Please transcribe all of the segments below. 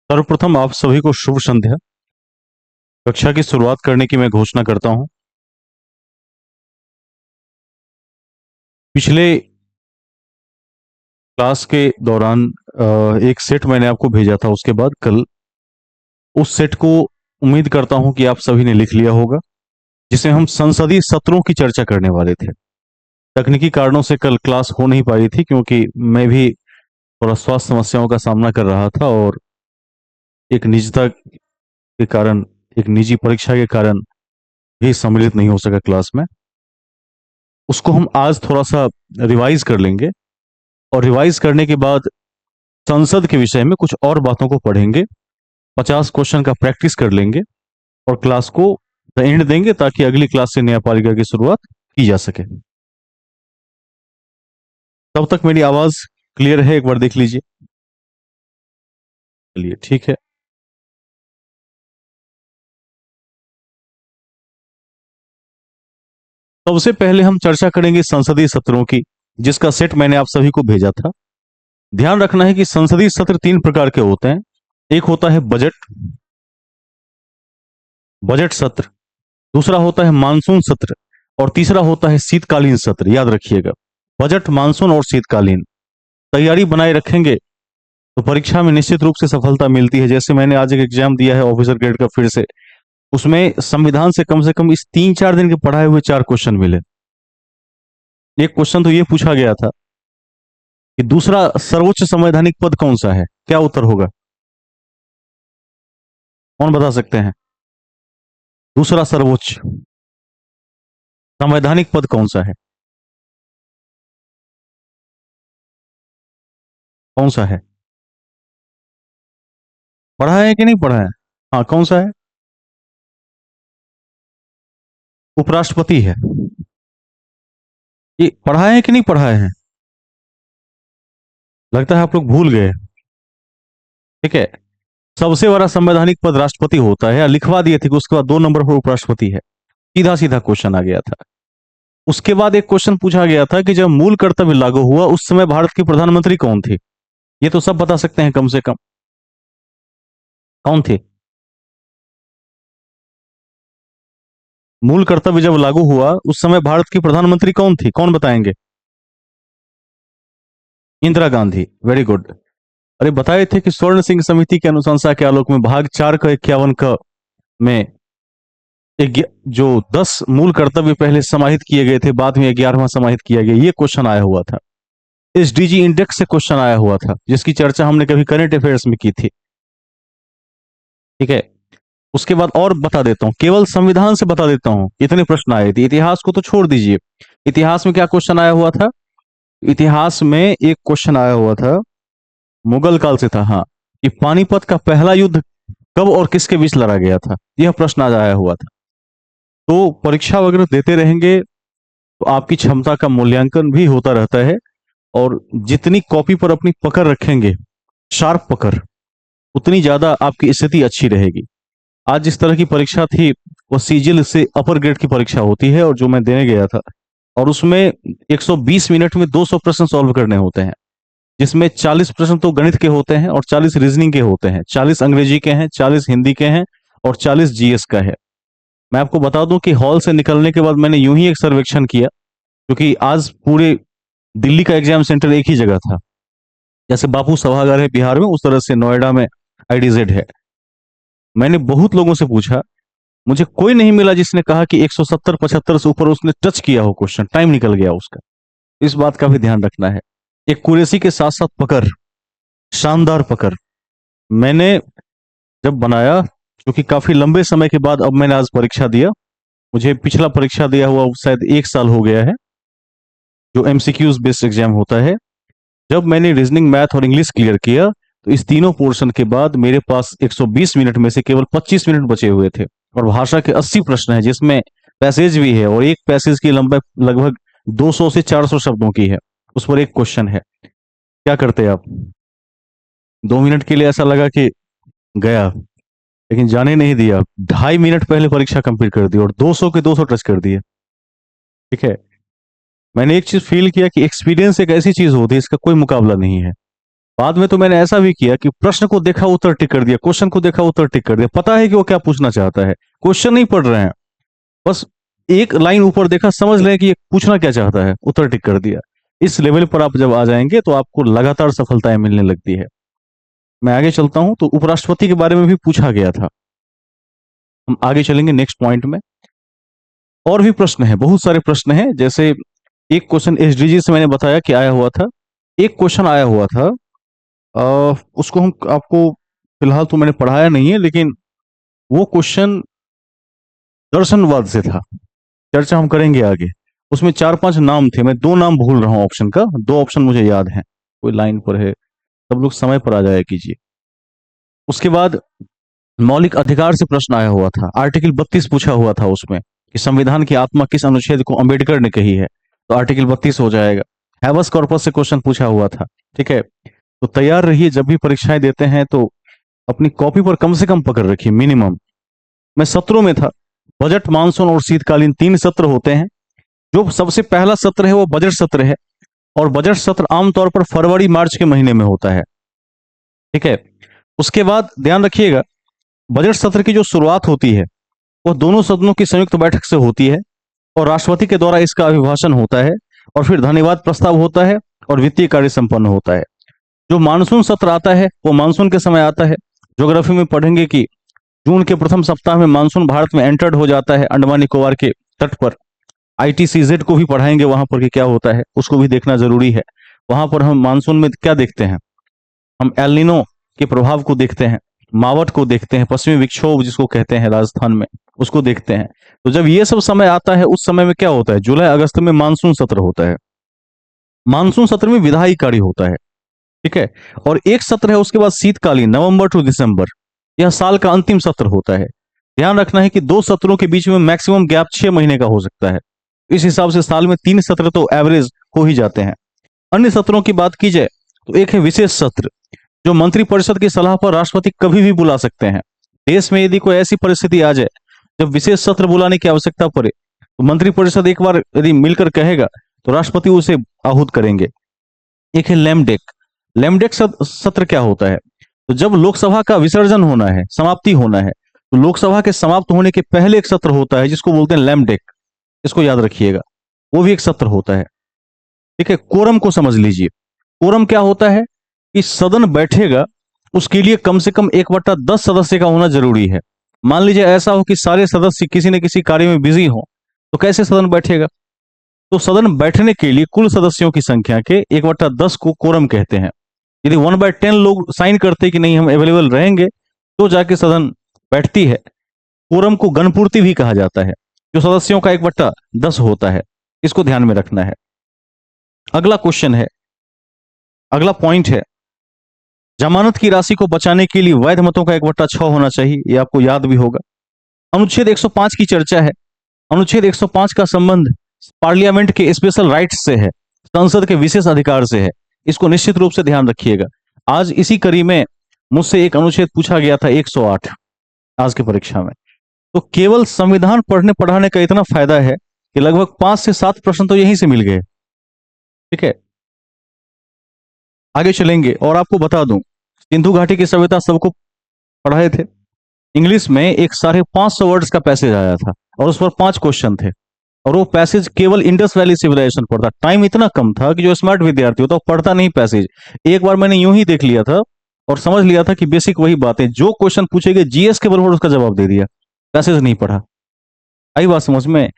सर्वप्रथम आप सभी को शुभ संध्या। कक्षा की शुरुआत करने की मैं घोषणा करता हूं। पिछले क्लास के दौरान एक सेट मैंने आपको भेजा था, उसके बाद कल उस सेट को उम्मीद करता हूं कि आप सभी ने लिख लिया होगा, जिसमें हम संसदीय सत्रों की चर्चा करने वाले थे। तकनीकी कारणों से कल क्लास हो नहीं पाई थी, क्योंकि मैं भी थोड़ा स्वास्थ्य समस्याओं का सामना कर रहा था और एक निजता के कारण, एक निजी परीक्षा के कारण भी सम्मिलित नहीं हो सका क्लास में। उसको हम आज थोड़ा सा रिवाइज कर लेंगे और रिवाइज करने के बाद संसद के विषय में कुछ और बातों को पढ़ेंगे। 50 क्वेश्चन का प्रैक्टिस कर लेंगे और क्लास को द एंड देंगे, ताकि अगली क्लास से न्यायपालिका की शुरुआत की जा सके। तब तक मेरी आवाज क्लियर है? एक बार देख लीजिए। चलिए, ठीक है। सबसे पहले हम चर्चा करेंगे संसदीय सत्रों की, जिसका सेट मैंने आप सभी को भेजा था। ध्यान रखना है कि संसदीय सत्र 3 प्रकार के होते हैं। एक होता है बजट बजट सत्र, दूसरा होता है मानसून सत्र, और तीसरा होता है शीतकालीन सत्र। याद रखिएगा, बजट, मानसून और शीतकालीन। तैयारी बनाए रखेंगे तो परीक्षा में निश्चित रूप से सफलता मिलती है। जैसे मैंने आज एक एग्जाम दिया है ऑफिसर ग्रेड का, फिर से उसमें संविधान से कम इस 3-4 दिन के पढ़ाए हुए 4 क्वेश्चन मिले। एक क्वेश्चन तो ये पूछा गया था कि दूसरा सर्वोच्च संवैधानिक पद कौन सा है। क्या उत्तर होगा? कौन बता सकते हैं? दूसरा सर्वोच्च संवैधानिक पद कौन सा है? कौन सा है? पढ़ा है कि नहीं पढ़ा है? हाँ, कौन सा है? उपराष्ट्रपति है। ये पढ़ा है कि नहीं पढ़ा है? लगता है आप लोग भूल गए। ठीक है। सबसे बड़ा संवैधानिक पद राष्ट्रपति होता है। लिखवा दिए थे कि उसके बाद 2 नंबर पर उपराष्ट्रपति है। सीधा सीधा क्वेश्चन आ गया था। उसके बाद एक क्वेश्चन पूछा गया था कि जब मूल कर्तव्य लागू हुआ उस समय भारत के प्रधानमंत्री कौन थे। ये तो सब बता सकते हैं कम से कम। कौन थे? मूल कर्तव्य जब लागू हुआ उस समय भारत की प्रधानमंत्री कौन थी? कौन बताएंगे? इंदिरा गांधी। Very good. अरे, बताए थे कि स्वर्ण सिंह समिति की अनुशंसा के आलोक में भाग 4 का 51 का में जो 10 मूल कर्तव्य पहले समाहित किए गए थे, बाद में 11वां समाहित किया गया, ये क्वेश्चन आया हुआ था। एसडीजी इंडेक्स से क्वेश्चन आया हुआ था, जिसकी चर्चा हमने कभी करंट अफेयर्स में की थी। ठीक है। उसके बाद और बता देता हूं, केवल संविधान से बता देता हूं, इतने प्रश्न आए थे। इतिहास को तो छोड़ दीजिए। इतिहास में क्या क्वेश्चन आया हुआ था? इतिहास में एक क्वेश्चन आया हुआ था, मुगल काल से था, हाँ, कि पानीपत का पहला युद्ध कब और किसके बीच लड़ा गया था। यह प्रश्न आज आया हुआ था। तो परीक्षा वगैरह देते रहेंगे तो आपकी क्षमता का मूल्यांकन भी होता रहता है, और जितनी कॉपी पर अपनी पकड़ रखेंगे, शार्प पकड़, उतनी ज्यादा आपकी स्थिति अच्छी रहेगी। आज जिस तरह की परीक्षा थी, वो सीजिल से अपर ग्रेड की परीक्षा होती है, और जो मैं देने गया था, और उसमें 120 मिनट में 200 प्रश्न सॉल्व करने होते हैं, जिसमें 40 प्रश्न तो गणित के होते हैं और 40 रीजनिंग के होते हैं, 40 अंग्रेजी के हैं, 40 हिंदी के हैं, और 40 जीएस का है। मैं आपको बता दूं कि हॉल से निकलने के बाद मैंने यूं ही एक सर्वेक्षण किया, क्योंकि आज पूरे दिल्ली का एग्जाम सेंटर एक ही जगह था। जैसे बापू सभागार है बिहार में, उस तरह से नोएडा में आईडीजेड है। मैंने बहुत लोगों से पूछा, मुझे कोई नहीं मिला जिसने कहा कि 170-75 से ऊपर उसने टच किया हो क्वेश्चन, टाइम निकल गया उसका। इस बात का भी ध्यान रखना है। एक कुरेसी के साथ साथ पकड़, शानदार पकड़ मैंने जब बनाया, क्योंकि काफी लंबे समय के बाद अब मैंने आज परीक्षा दिया। मुझे पिछला परीक्षा दिया हुआ शायद 1 साल हो गया है, जो एमसीक्यूज बेस्ड एग्जाम होता है। जब मैंने रीजनिंग, मैथ और इंग्लिश क्लियर किया, तो इस तीनों पोर्शन के बाद मेरे पास 120 मिनट में से केवल 25 मिनट बचे हुए थे, और भाषा के 80 प्रश्न हैं, जिसमें पैसेज भी है, और एक पैसेज की लंबाई लगभग 200 से 400 शब्दों की है। उस पर एक क्वेश्चन है। क्या करते आप? 2 मिनट के लिए ऐसा लगा कि गया, लेकिन जाने नहीं दिया। 2.5 मिनट पहले परीक्षा कंप्लीट कर दी और 200 के 200 टच कर दिए। ठीक है। मैंने एक चीज फील किया कि एक्सपीरियंस एक ऐसी चीज होती है, इसका कोई मुकाबला नहीं है। बाद में तो मैंने ऐसा भी किया कि प्रश्न को देखा उत्तर टिक कर दिया, क्वेश्चन को देखा उत्तर टिक कर दिया, पता है कि वो क्या पूछना चाहता है, क्वेश्चन नहीं पढ़ रहे हैं, बस एक लाइन ऊपर देखा, समझ लें कि ये पूछना क्या चाहता है, उत्तर टिक कर दिया। इस लेवल पर आप जब आ जाएंगे तो आपको लगातार सफलताएं मिलने लगती है। मैं आगे चलता हूं तो उपराष्ट्रपति के बारे में भी पूछा गया था। हम आगे चलेंगे नेक्स्ट पॉइंट में। और भी प्रश्न है, बहुत सारे प्रश्न हैं। जैसे एक क्वेश्चन एसडीजी से मैंने बताया कि आया हुआ था। एक क्वेश्चन आया हुआ था, उसको हम आपको फिलहाल तो मैंने पढ़ाया नहीं है, लेकिन वो क्वेश्चन दर्शनवाद से था। चर्चा हम करेंगे आगे। उसमें चार पांच नाम थे, मैं दो नाम भूल रहा हूँ ऑप्शन का, दो ऑप्शन मुझे याद है। कोई लाइन पर है, सब लोग समय पर आ जाया कीजिए। उसके बाद मौलिक अधिकार से प्रश्न आया हुआ था, आर्टिकल 32 पूछा हुआ था उसमें कि संविधान की आत्मा किस अनुच्छेद को अंबेडकर ने कही है, तो आर्टिकल 32 हो जाएगा। हैबस कॉर्पस से क्वेश्चन पूछा हुआ था। ठीक है, तो तैयार रहिए, जब भी परीक्षाएं देते हैं तो अपनी कॉपी पर कम से कम पकड़ रखिए, मिनिमम। मैं सत्रों में था। बजट, मानसून और शीतकालीन तीन सत्र होते हैं। जो सबसे पहला सत्र है वो बजट सत्र है, और बजट सत्र आमतौर पर फरवरी मार्च के महीने में होता है। ठीक है, उसके बाद ध्यान रखिएगा, बजट सत्र की जो शुरुआत होती है वो दोनों सदनों की संयुक्त बैठक से होती है, और राष्ट्रपति के द्वारा इसका अभिभाषण होता है, और फिर धन्यवाद प्रस्ताव होता है, और वित्तीय कार्य संपन्न होता है। जो मानसून सत्र आता है वो मानसून के समय आता है। ज्योग्राफी में पढ़ेंगे कि जून के प्रथम सप्ताह में मानसून भारत में एंटर्ड हो जाता है, अंडमान निकोबार के तट पर। आईटीसीजेड को भी पढ़ाएंगे वहां पर कि क्या होता है, उसको भी देखना जरूरी है। वहां पर हम मानसून में क्या देखते हैं, हम एलनिनो के प्रभाव को देखते हैं, मावट को देखते हैं, पश्चिमी विक्षोभ जिसको कहते हैं राजस्थान में, उसको देखते हैं। तो जब ये सब समय आता है, उस समय में क्या होता है, जुलाई अगस्त में मानसून सत्र होता है। मानसून सत्र में विधायी कार्य होता है। ठीक है, और एक सत्र है उसके बाद शीतकालीन, नवंबर टू दिसंबर। यह साल का अंतिम सत्र होता है। ध्यान रखना है कि दो सत्रों के बीच में मैक्सिमम गैप 6 महीने का हो सकता है। इस हिसाब से साल में तीन सत्र तो एवरेज हो ही जाते हैं। अन्य सत्रों की बात की जाए तो एक है विशेष सत्र, जो मंत्रिपरिषद की सलाह पर राष्ट्रपति कभी भी बुला सकते हैं। देश में यदि कोई ऐसी परिस्थिति आ जाए जब विशेष सत्र बुलाने की आवश्यकता पड़े, तो मंत्रिपरिषद एक बार यदि मिलकर कहेगा तो राष्ट्रपति उसे आहूत करेंगे। एक है लेमडेक। लेमडेक सत्र क्या होता है, तो जब लोकसभा का विसर्जन होना है, समाप्ति होना है, तो लोकसभा के समाप्त होने के पहले एक सत्र होता है जिसको बोलते हैं लेमडेक। इसको याद रखिएगा, वो भी एक सत्र होता है। ठीक है, कोरम को समझ लीजिए। कोरम क्या होता है कि सदन बैठेगा, उसके लिए कम से कम 1/10 सदस्य का होना जरूरी है। मान लीजिए ऐसा हो कि सारे सदस्य किसी न किसी कार्य में बिजी हो, तो कैसे सदन बैठेगा। तो सदन बैठने के लिए कुल सदस्यों की संख्या के 1/10 को कोरम कहते हैं। यदि 1/10 लोग साइन करते कि नहीं हम अवेलेबल रहेंगे, तो जाके सदन बैठती है। कोरम को गणपूर्ति भी कहा जाता है, जो सदस्यों का 1/10 होता है। इसको ध्यान में रखना है। अगला क्वेश्चन है, अगला पॉइंट है, जमानत की राशि को बचाने के लिए वैध मतों का 1/6 होना चाहिए। ये आपको याद भी होगा। अनुच्छेद 105 की चर्चा है। अनुच्छेद 105 का संबंध पार्लियामेंट के स्पेशल राइट्स से है, संसद के विशेष अधिकार से है। इसको निश्चित रूप से ध्यान रखिएगा। आज इसी कड़ी में मुझसे एक अनुच्छेद पूछा गया था, 108, आज की परीक्षा में। तो केवल संविधान पढ़ने पढ़ाने का इतना फायदा है कि लगभग 5 से 7 प्रश्न तो यहीं से मिल गए। ठीक है, आगे चलेंगे और आपको बता दूं, सिंधु घाटी की सभ्यता सबको पढ़ाए थे। इंग्लिश में एक 550 वर्ड्स का पैसेज आया था, और उस पर 5 क्वेश्चन थे। और वो पैसेज केवल इंडस वैली सिविलाइजेशन पर था। टाइम इतना कम था कि जो स्मार्ट विद्यार्थी होता वो पढ़ता नहीं पैसेज। एक बार मैंने यूं ही देख लिया था और समझ लिया था कि बेसिक वही बातें, जो क्वेश्चन पूछे गए जीएस के बल पर उसका जवाब दे दिया, पैसेज नहीं पढ़ा। आई बात समझ में।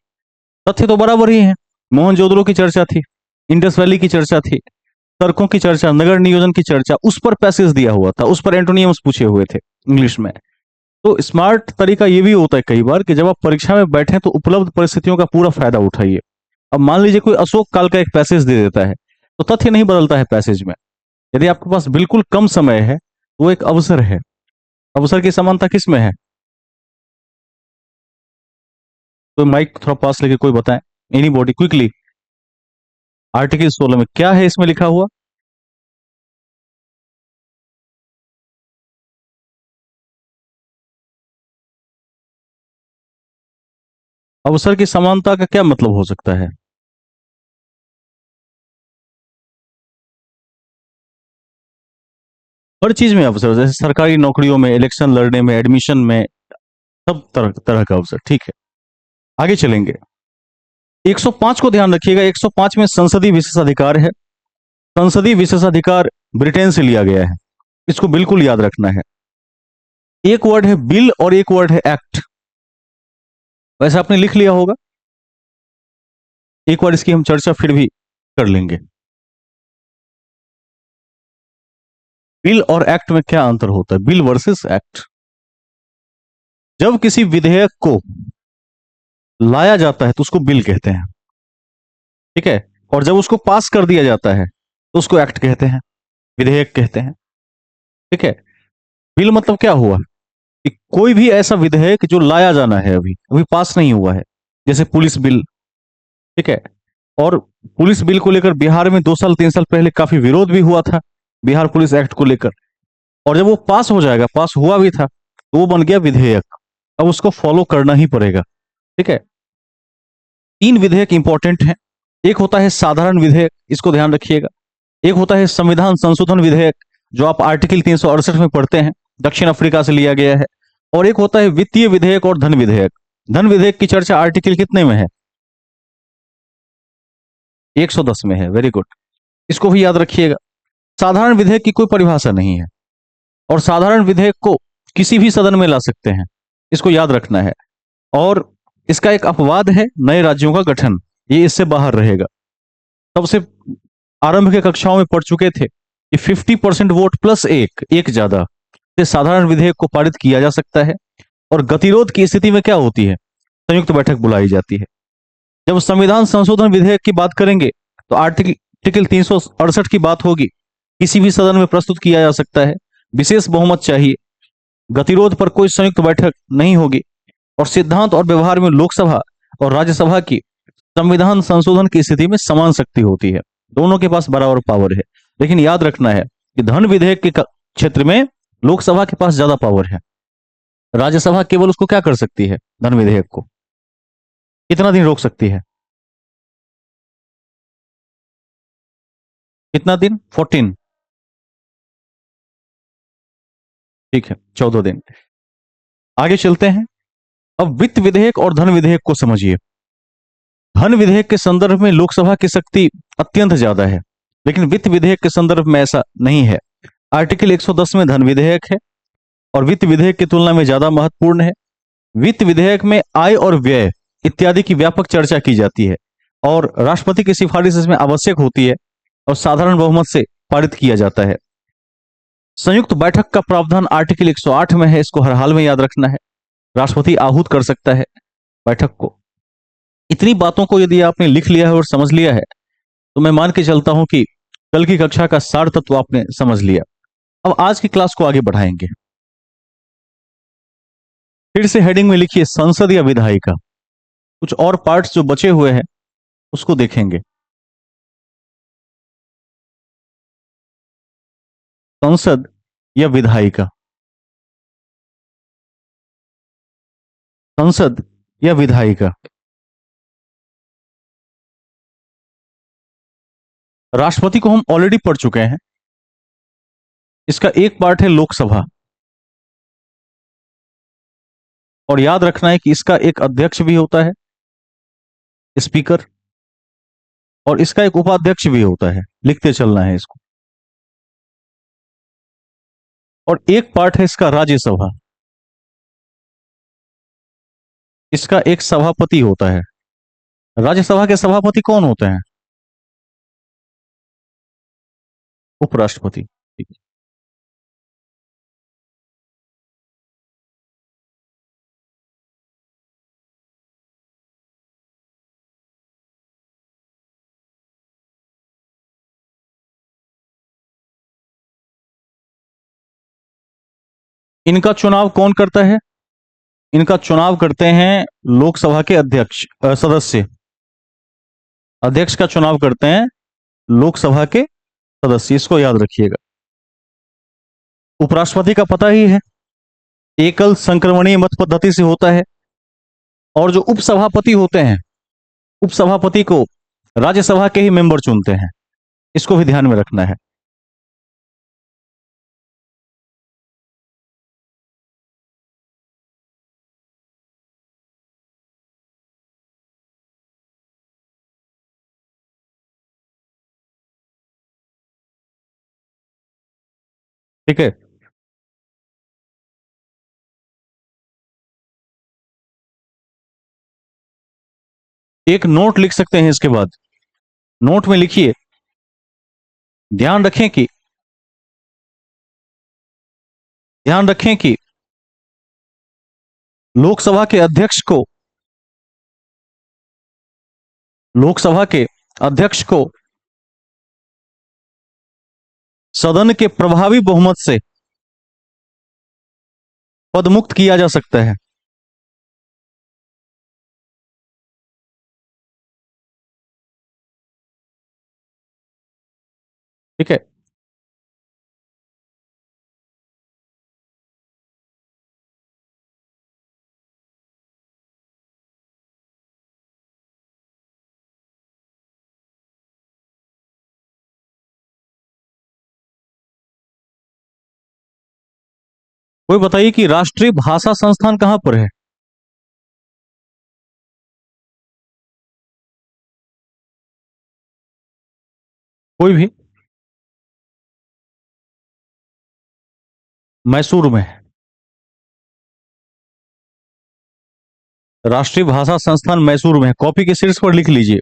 तथ्य तो बराबर ही है। मोहनजोदड़ो की चर्चा थी, इंडस वैली की चर्चा थी, सड़कों की चर्चा, नगर नियोजन की चर्चा, उस पर पैसेज दिया हुआ था, उस पर एंटोनियम्स पूछे हुए थे इंग्लिश में। तो स्मार्ट तरीका ये भी होता है कई बार कि जब आप परीक्षा में बैठे तो उपलब्ध परिस्थितियों का पूरा फायदा उठाइए। अब मान लीजिए कोई अशोक काल का एक पैसेज दे देता है, तो तथ्य नहीं बदलता है पैसेज में। यदि आपके पास बिल्कुल कम समय है तो वो एक अवसर है। अवसर की समानता किस में है? तो माइक थोड़ा पास लेके कोई बताएं, एनी बॉडी क्विकली। आर्टिकल 16 में क्या है इसमें लिखा हुआ? अवसर की समानता का क्या मतलब हो सकता है? हर चीज में अवसर, जैसे सरकारी नौकरियों में, इलेक्शन लड़ने में, एडमिशन में, सब तरह तरह का अवसर। ठीक है, आगे चलेंगे। 105 को ध्यान रखिएगा। 105 में संसदीय विशेषाधिकार है। संसदीय विशेषाधिकार ब्रिटेन से लिया गया है, इसको बिल्कुल याद रखना है। एक वर्ड है बिल और एक वर्ड है एक्ट। वैसे आपने लिख लिया होगा, एक बार इसकी हम चर्चा फिर भी कर लेंगे। बिल और एक्ट में क्या अंतर होता है? Bill versus act. जब किसी विधेयक को लाया जाता है तो उसको बिल कहते हैं, ठीक है, और जब उसको पास कर दिया जाता है तो उसको एक्ट कहते हैं, विधेयक कहते हैं। ठीक है, बिल मतलब क्या हुआ कि कोई भी ऐसा विधेयक जो लाया जाना है, अभी अभी पास नहीं हुआ है, जैसे पुलिस बिल। ठीक है, और पुलिस बिल को लेकर बिहार में 2 साल 3 साल पहले काफी विरोध भी हुआ था, बिहार पुलिस एक्ट को लेकर। और जब वो पास हो जाएगा, पास हुआ भी था, तो वो बन गया विधेयक। अब उसको फॉलो करना ही पड़ेगा। ठीक है, 3 विधेयक इंपॉर्टेंट हैं। एक होता है साधारण विधेयक, इसको ध्यान रखिएगा। एक होता है संविधान संशोधन विधेयक, जो आप आर्टिकल 368 में पढ़ते हैं, दक्षिण अफ्रीका से लिया गया है। और एक होता है वित्तीय विधेयक और धन विधेयक। धन विधेयक की चर्चा आर्टिकल कितने में है? 110 में है। वेरी गुड, इसको भी याद रखिएगा। साधारण विधेयक की कोई परिभाषा नहीं है, और साधारण विधेयक को किसी भी सदन में ला सकते हैं, इसको याद रखना है। और इसका एक अपवाद है, नए राज्यों का गठन, ये इससे बाहर रहेगा। तब से आरंभ के कक्षाओं में पढ़ चुके थे कि 50% वोट प्लस एक ज्यादा से साधारण विधेयक को पारित किया जा सकता है। और गतिरोध की स्थिति में क्या होती है? संयुक्त बैठक बुलाई जाती है। जब संविधान संशोधन विधेयक की बात करेंगे तो आर्टिकल 368 की बात होगी, किसी भी सदन में प्रस्तुत किया जा सकता है, विशेष बहुमत चाहिए, गतिरोध पर कोई संयुक्त बैठक नहीं होगी, और सिद्धांत और व्यवहार में लोकसभा और राज्यसभा की संविधान संशोधन की स्थिति में समान शक्ति होती है, दोनों के पास बराबर पावर है। लेकिन याद रखना है कि धन विधेयक के क्षेत्र में लोकसभा के पास ज्यादा पावर है, राज्यसभा केवल उसको क्या कर सकती है? धन विधेयक को कितना दिन रोक सकती है? कितना दिन? 14। ठीक है, 14 दिन। आगे चलते हैं। अब वित्त विधेयक और धन विधेयक को समझिए। धन विधेयक के संदर्भ में लोकसभा की शक्ति अत्यंत ज्यादा है, लेकिन वित्त विधेयक के संदर्भ में ऐसा नहीं है। आर्टिकल 110 में धन विधेयक है और वित्त विधेयक की तुलना में ज्यादा महत्वपूर्ण है। वित्त विधेयक में आय और व्यय इत्यादि की व्यापक चर्चा की जाती है, और राष्ट्रपति की सिफारिश इसमें आवश्यक होती है, और साधारण बहुमत से पारित किया जाता है। संयुक्त बैठक का प्रावधान आर्टिकल 108 में है, इसको हर हाल में याद रखना है। राष्ट्रपति आहूत कर सकता है बैठक को। इतनी बातों को यदि आपने लिख लिया है और समझ लिया है, तो मैं मान के चलता हूं कि कल की कक्षा का सार तत्व आपने समझ लिया। अब आज की क्लास को आगे बढ़ाएंगे। फिर से हेडिंग में लिखिए संसद या विधायिका। कुछ और पार्ट्स जो बचे हुए हैं उसको देखेंगे। संसद या विधायिका, संसद या विधायिका। राष्ट्रपति को हम ऑलरेडी पढ़ चुके हैं। इसका एक पार्ट है लोकसभा, और याद रखना है कि इसका एक अध्यक्ष भी होता है, स्पीकर, और इसका एक उपाध्यक्ष भी होता है। लिखते चलना है इसको। और एक पार्ट है इसका राज्यसभा, इसका एक सभापति होता है। राज्यसभा के सभापति कौन होते हैं? उपराष्ट्रपति। ठीक है। इनका चुनाव कौन करता है? इनका चुनाव करते हैं लोकसभा के अध्यक्ष, सदस्य। अध्यक्ष का चुनाव करते हैं लोकसभा के सदस्य, इसको याद रखिएगा। उपराष्ट्रपति का पता ही है, एकल संक्रमणीय मत पद्धति से होता है। और जो उपसभापति होते हैं, उपसभापति को राज्यसभा के ही मेंबर चुनते हैं, इसको भी ध्यान में रखना है। ठीक है। एक नोट लिख सकते हैं इसके बाद। नोट में लिखिए, ध्यान रखें कि ध्यान रखें कि लोकसभा के अध्यक्ष को लोकसभा के अध्यक्ष को सदन के प्रभावी बहुमत से पदमुक्त किया जा सकता है। ठीक है। कोई बताइए कि राष्ट्रीय भाषा संस्थान कहां पर है? कोई भी। मैसूर में है। राष्ट्रीय भाषा संस्थान मैसूर में है। कॉपी के शीर्ष पर लिख लीजिए,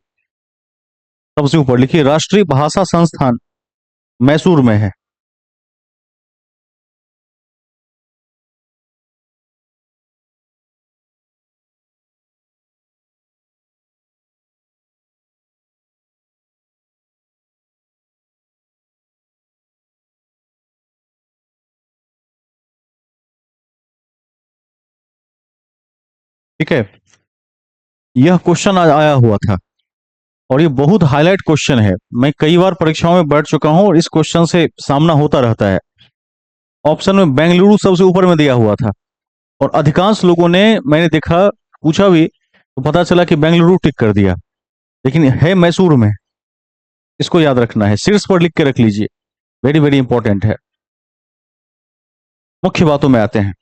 सबसे ऊपर लिखिए राष्ट्रीय भाषा संस्थान मैसूर में है। ठीक है। यह क्वेश्चन आज आया हुआ था और ये बहुत हाईलाइट क्वेश्चन है। मैं कई बार परीक्षाओं में बैठ चुका हूं और इस क्वेश्चन से सामना होता रहता है। ऑप्शन में बेंगलुरु सबसे ऊपर में दिया हुआ था और अधिकांश लोगों ने, मैंने देखा, पूछा भी तो पता चला कि बेंगलुरु टिक कर दिया, लेकिन है मैसूर में। इसको याद रखना है, शीर्ष पर लिख के रख लीजिए। वेरी वेरी इंपॉर्टेंट है। मुख्य बातों में आते हैं।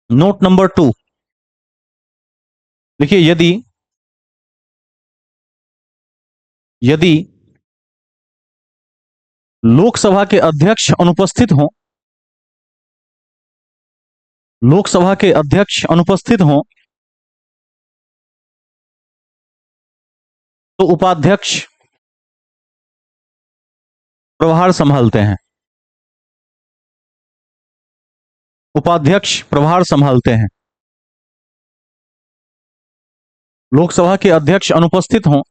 नोट नंबर 2 देखिए, यदि यदि लोकसभा के अध्यक्ष अनुपस्थित हों लोकसभा के अध्यक्ष अनुपस्थित हों तो उपाध्यक्ष प्रभार संभालते हैं। उपाध्यक्ष प्रभार संभालते हैं। लोकसभा के अध्यक्ष अनुपस्थित हों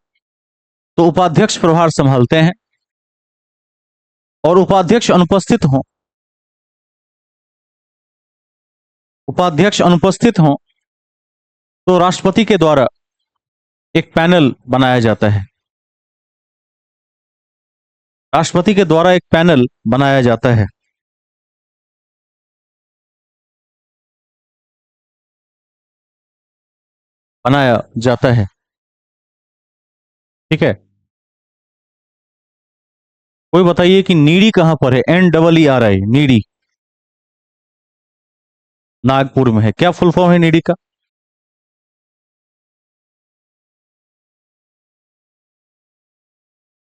तो उपाध्यक्ष प्रभार संभालते हैं, और उपाध्यक्ष अनुपस्थित हों तो राष्ट्रपति के द्वारा एक पैनल बनाया जाता है। राष्ट्रपति के द्वारा एक पैनल बनाया जाता है। बनाया जाता है। ठीक है। कोई बताइए कि नीडी कहां पर है? NEERI, needy. नागपुर में है। क्या फुल फॉर्म है नीडी का?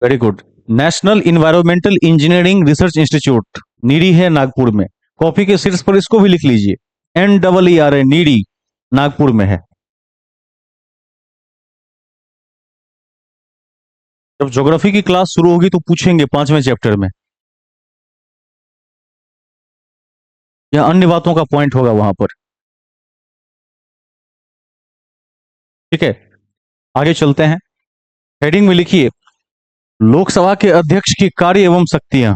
Very good. National environmental engineering research institute, needy है नागपुर में। कॉपी के शीर्ष पर इसको भी लिख लीजिए, NEERI, नीडी, नागपुर में है। जब ज्योग्राफी की क्लास शुरू होगी तो पूछेंगे 5वें चैप्टर में, यह अन्य बातों का पॉइंट होगा वहां पर। ठीक है, आगे चलते हैं। हेडिंग में लिखिए, लोकसभा के अध्यक्ष की कार्य एवं शक्तियां।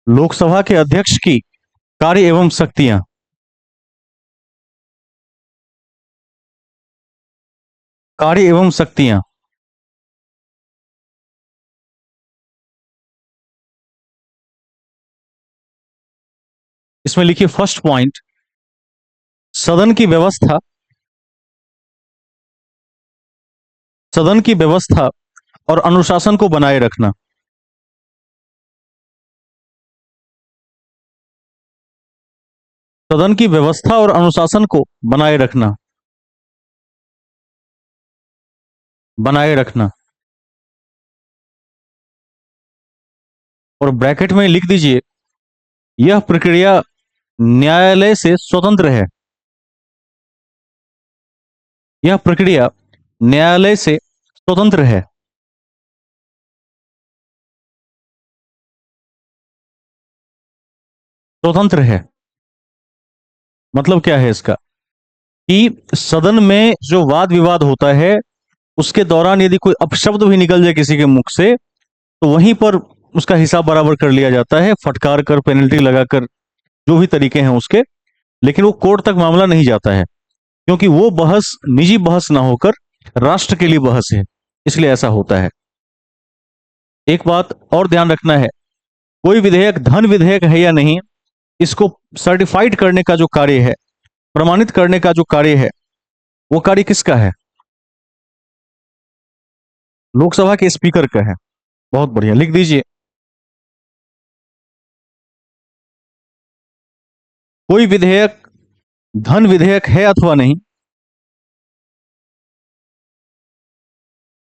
लोकसभा के अध्यक्ष की कार्य एवं शक्तियां। कार्य एवं शक्तियां। इसमें लिखिए फर्स्ट पॉइंट, सदन की व्यवस्था सदन की व्यवस्था और अनुशासन को बनाए रखना। सदन की व्यवस्था और अनुशासन को बनाए रखना। बनाए रखना। और ब्रैकेट में लिख दीजिए, यह प्रक्रिया न्यायालय से स्वतंत्र है। यह प्रक्रिया न्यायालय से स्वतंत्र है। स्वतंत्र है मतलब क्या है इसका, कि सदन में जो वाद विवाद होता है उसके दौरान यदि कोई अपशब्द भी निकल जाए किसी के मुख से, तो वहीं पर उसका हिसाब बराबर कर लिया जाता है, फटकार कर, पेनल्टी लगाकर, जो भी तरीके हैं उसके। लेकिन वो कोर्ट तक मामला नहीं जाता है, क्योंकि वो बहस निजी बहस ना होकर राष्ट्र के लिए बहस है, इसलिए ऐसा होता है। एक बात और ध्यान रखना है, कोई विधेयक धन विधेयक है या नहीं, इसको सर्टिफाइड करने का जो कार्य है, प्रमाणित करने का जो कार्य है, वो कार्य किसका है? लोकसभा के स्पीकर का है। बहुत बढ़िया, लिख दीजिए, कोई विधेयक धन विधेयक है अथवा नहीं,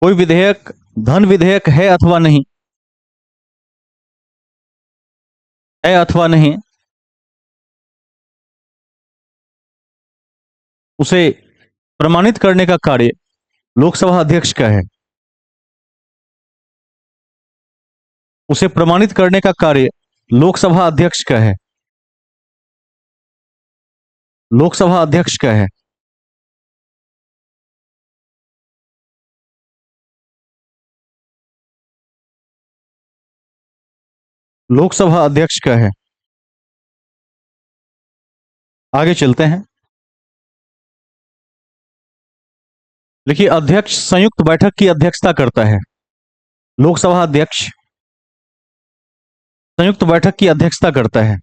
कोई विधेयक धन विधेयक है अथवा नहीं, है अथवा नहीं, उसे प्रमाणित करने का कार्य लोकसभा अध्यक्ष का है। उसे प्रमाणित करने का कार्य लोकसभा अध्यक्ष का है। लोकसभा अध्यक्ष का है। लोकसभा अध्यक्ष का है। आगे चलते हैं। देखिए, अध्यक्ष संयुक्त बैठक की अध्यक्षता करता है। लोकसभा अध्यक्ष संयुक्त बैठक की अध्यक्षता करता है।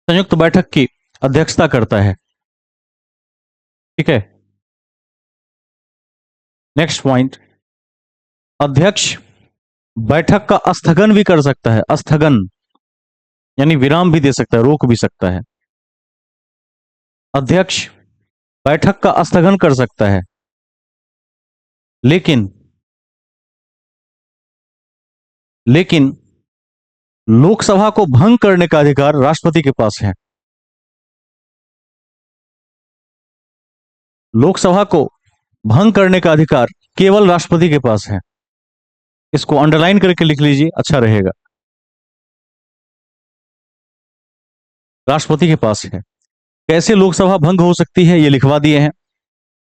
संयुक्त बैठक की अध्यक्षता करता है। ठीक है। नेक्स्ट पॉइंट, अध्यक्ष बैठक का स्थगन भी कर सकता है। स्थगन यानी विराम भी दे सकता है, रोक भी सकता है। अध्यक्ष बैठक का स्थगन कर सकता है, लेकिन लेकिन लोकसभा को भंग करने का अधिकार राष्ट्रपति के पास है। लोकसभा को भंग करने का अधिकार केवल राष्ट्रपति के पास है। इसको अंडरलाइन करके लिख लीजिए, अच्छा रहेगा। राष्ट्रपति के पास है। कैसे लोकसभा भंग हो सकती है, ये लिखवा दिए हैं।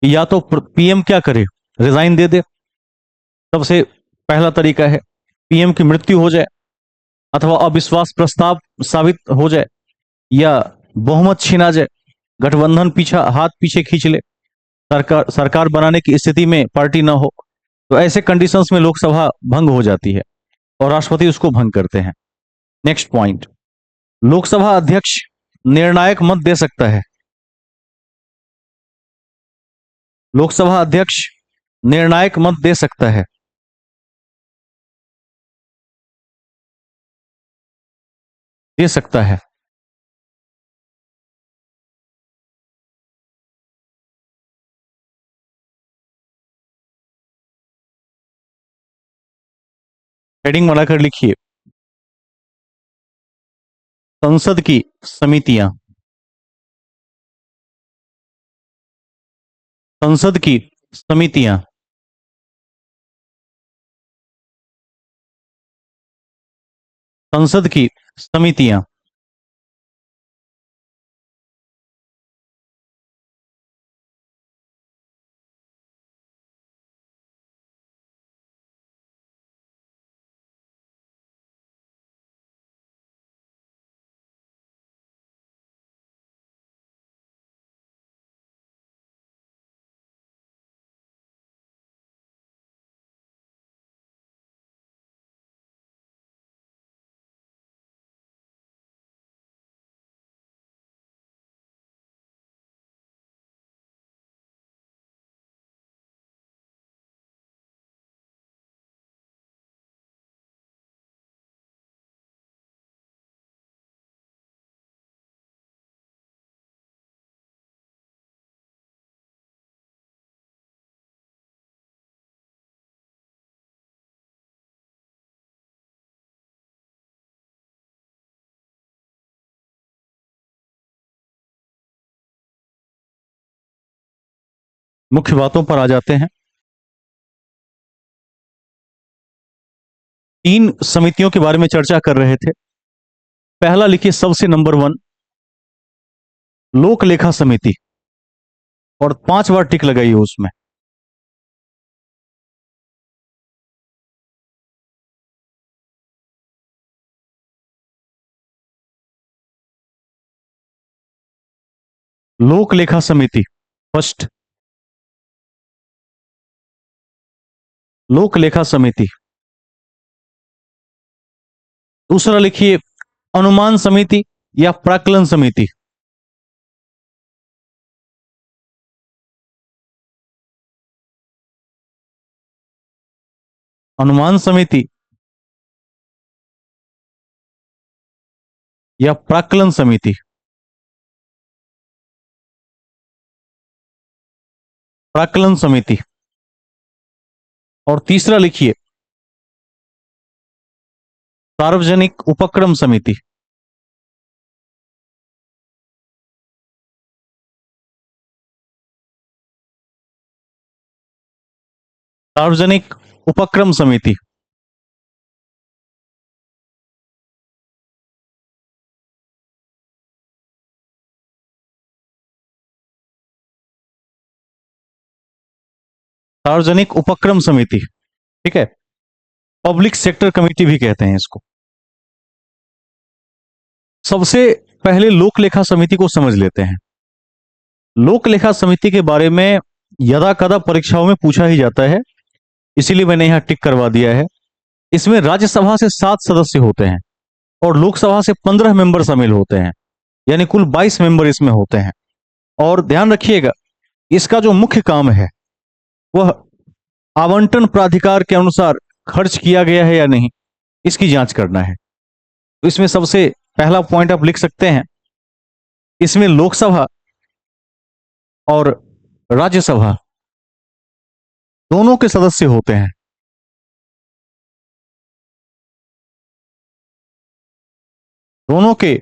या तो पीएम क्या करे, रिजाइन दे दे, सबसे पहला तरीका है। पीएम की मृत्यु हो जाए, अथवा अविश्वास प्रस्ताव साबित हो जाए, या बहुमत छीना जाए, गठबंधन पीछा हाथ पीछे खींच ले, सरकार सरकार बनाने की स्थिति में पार्टी ना हो, तो ऐसे कंडीशंस में लोकसभा भंग हो जाती है और राष्ट्रपति उसको भंग करते हैं। नेक्स्ट पॉइंट, लोकसभा अध्यक्ष निर्णायक मत दे सकता है। लोकसभा अध्यक्ष निर्णायक मत दे सकता है। दे सकता है। हेडिंग बनाकर लिखिए, संसद की समितियां। संसद की समितियां। संसद की समितियां। मुख्य बातों पर आ जाते हैं। 3 समितियों के बारे में चर्चा कर रहे थे। पहला लिखिए सबसे नंबर 1, लोक लेखा समिति, और 5 बार टिक लगाइए उसमें। लोक लेखा समिति फर्स्ट, लोक लेखा समिति। दूसरा लिखिए अनुमान समिति या प्राक्कलन समिति। अनुमान समिति या प्राक्कलन समिति। प्राक्कलन समिति। और तीसरा लिखिए सार्वजनिक उपक्रम समिति। सार्वजनिक उपक्रम समिति। सार्वजनिक उपक्रम समिति, ठीक है। पब्लिक सेक्टर कमेटी भी कहते हैं इसको। सबसे पहले लोक लेखा समिति को समझ लेते हैं। लोक लेखा समिति के बारे में यदा कदा परीक्षाओं में पूछा ही जाता है, इसीलिए मैंने यहां टिक करवा दिया है। इसमें राज्यसभा से 7 सदस्य होते हैं और लोकसभा से 15 मेंबर शामिल होते हैं, यानी कुल 22 मेंबर इसमें होते हैं। और ध्यान रखिएगा, इसका जो मुख्य काम है वह आवंटन प्राधिकार के अनुसार खर्च किया गया है या नहीं, इसकी जांच करना है। तो इसमें सबसे पहला पॉइंट आप लिख सकते हैं, इसमें लोकसभा और राज्यसभा दोनों के सदस्य होते हैं। दोनों के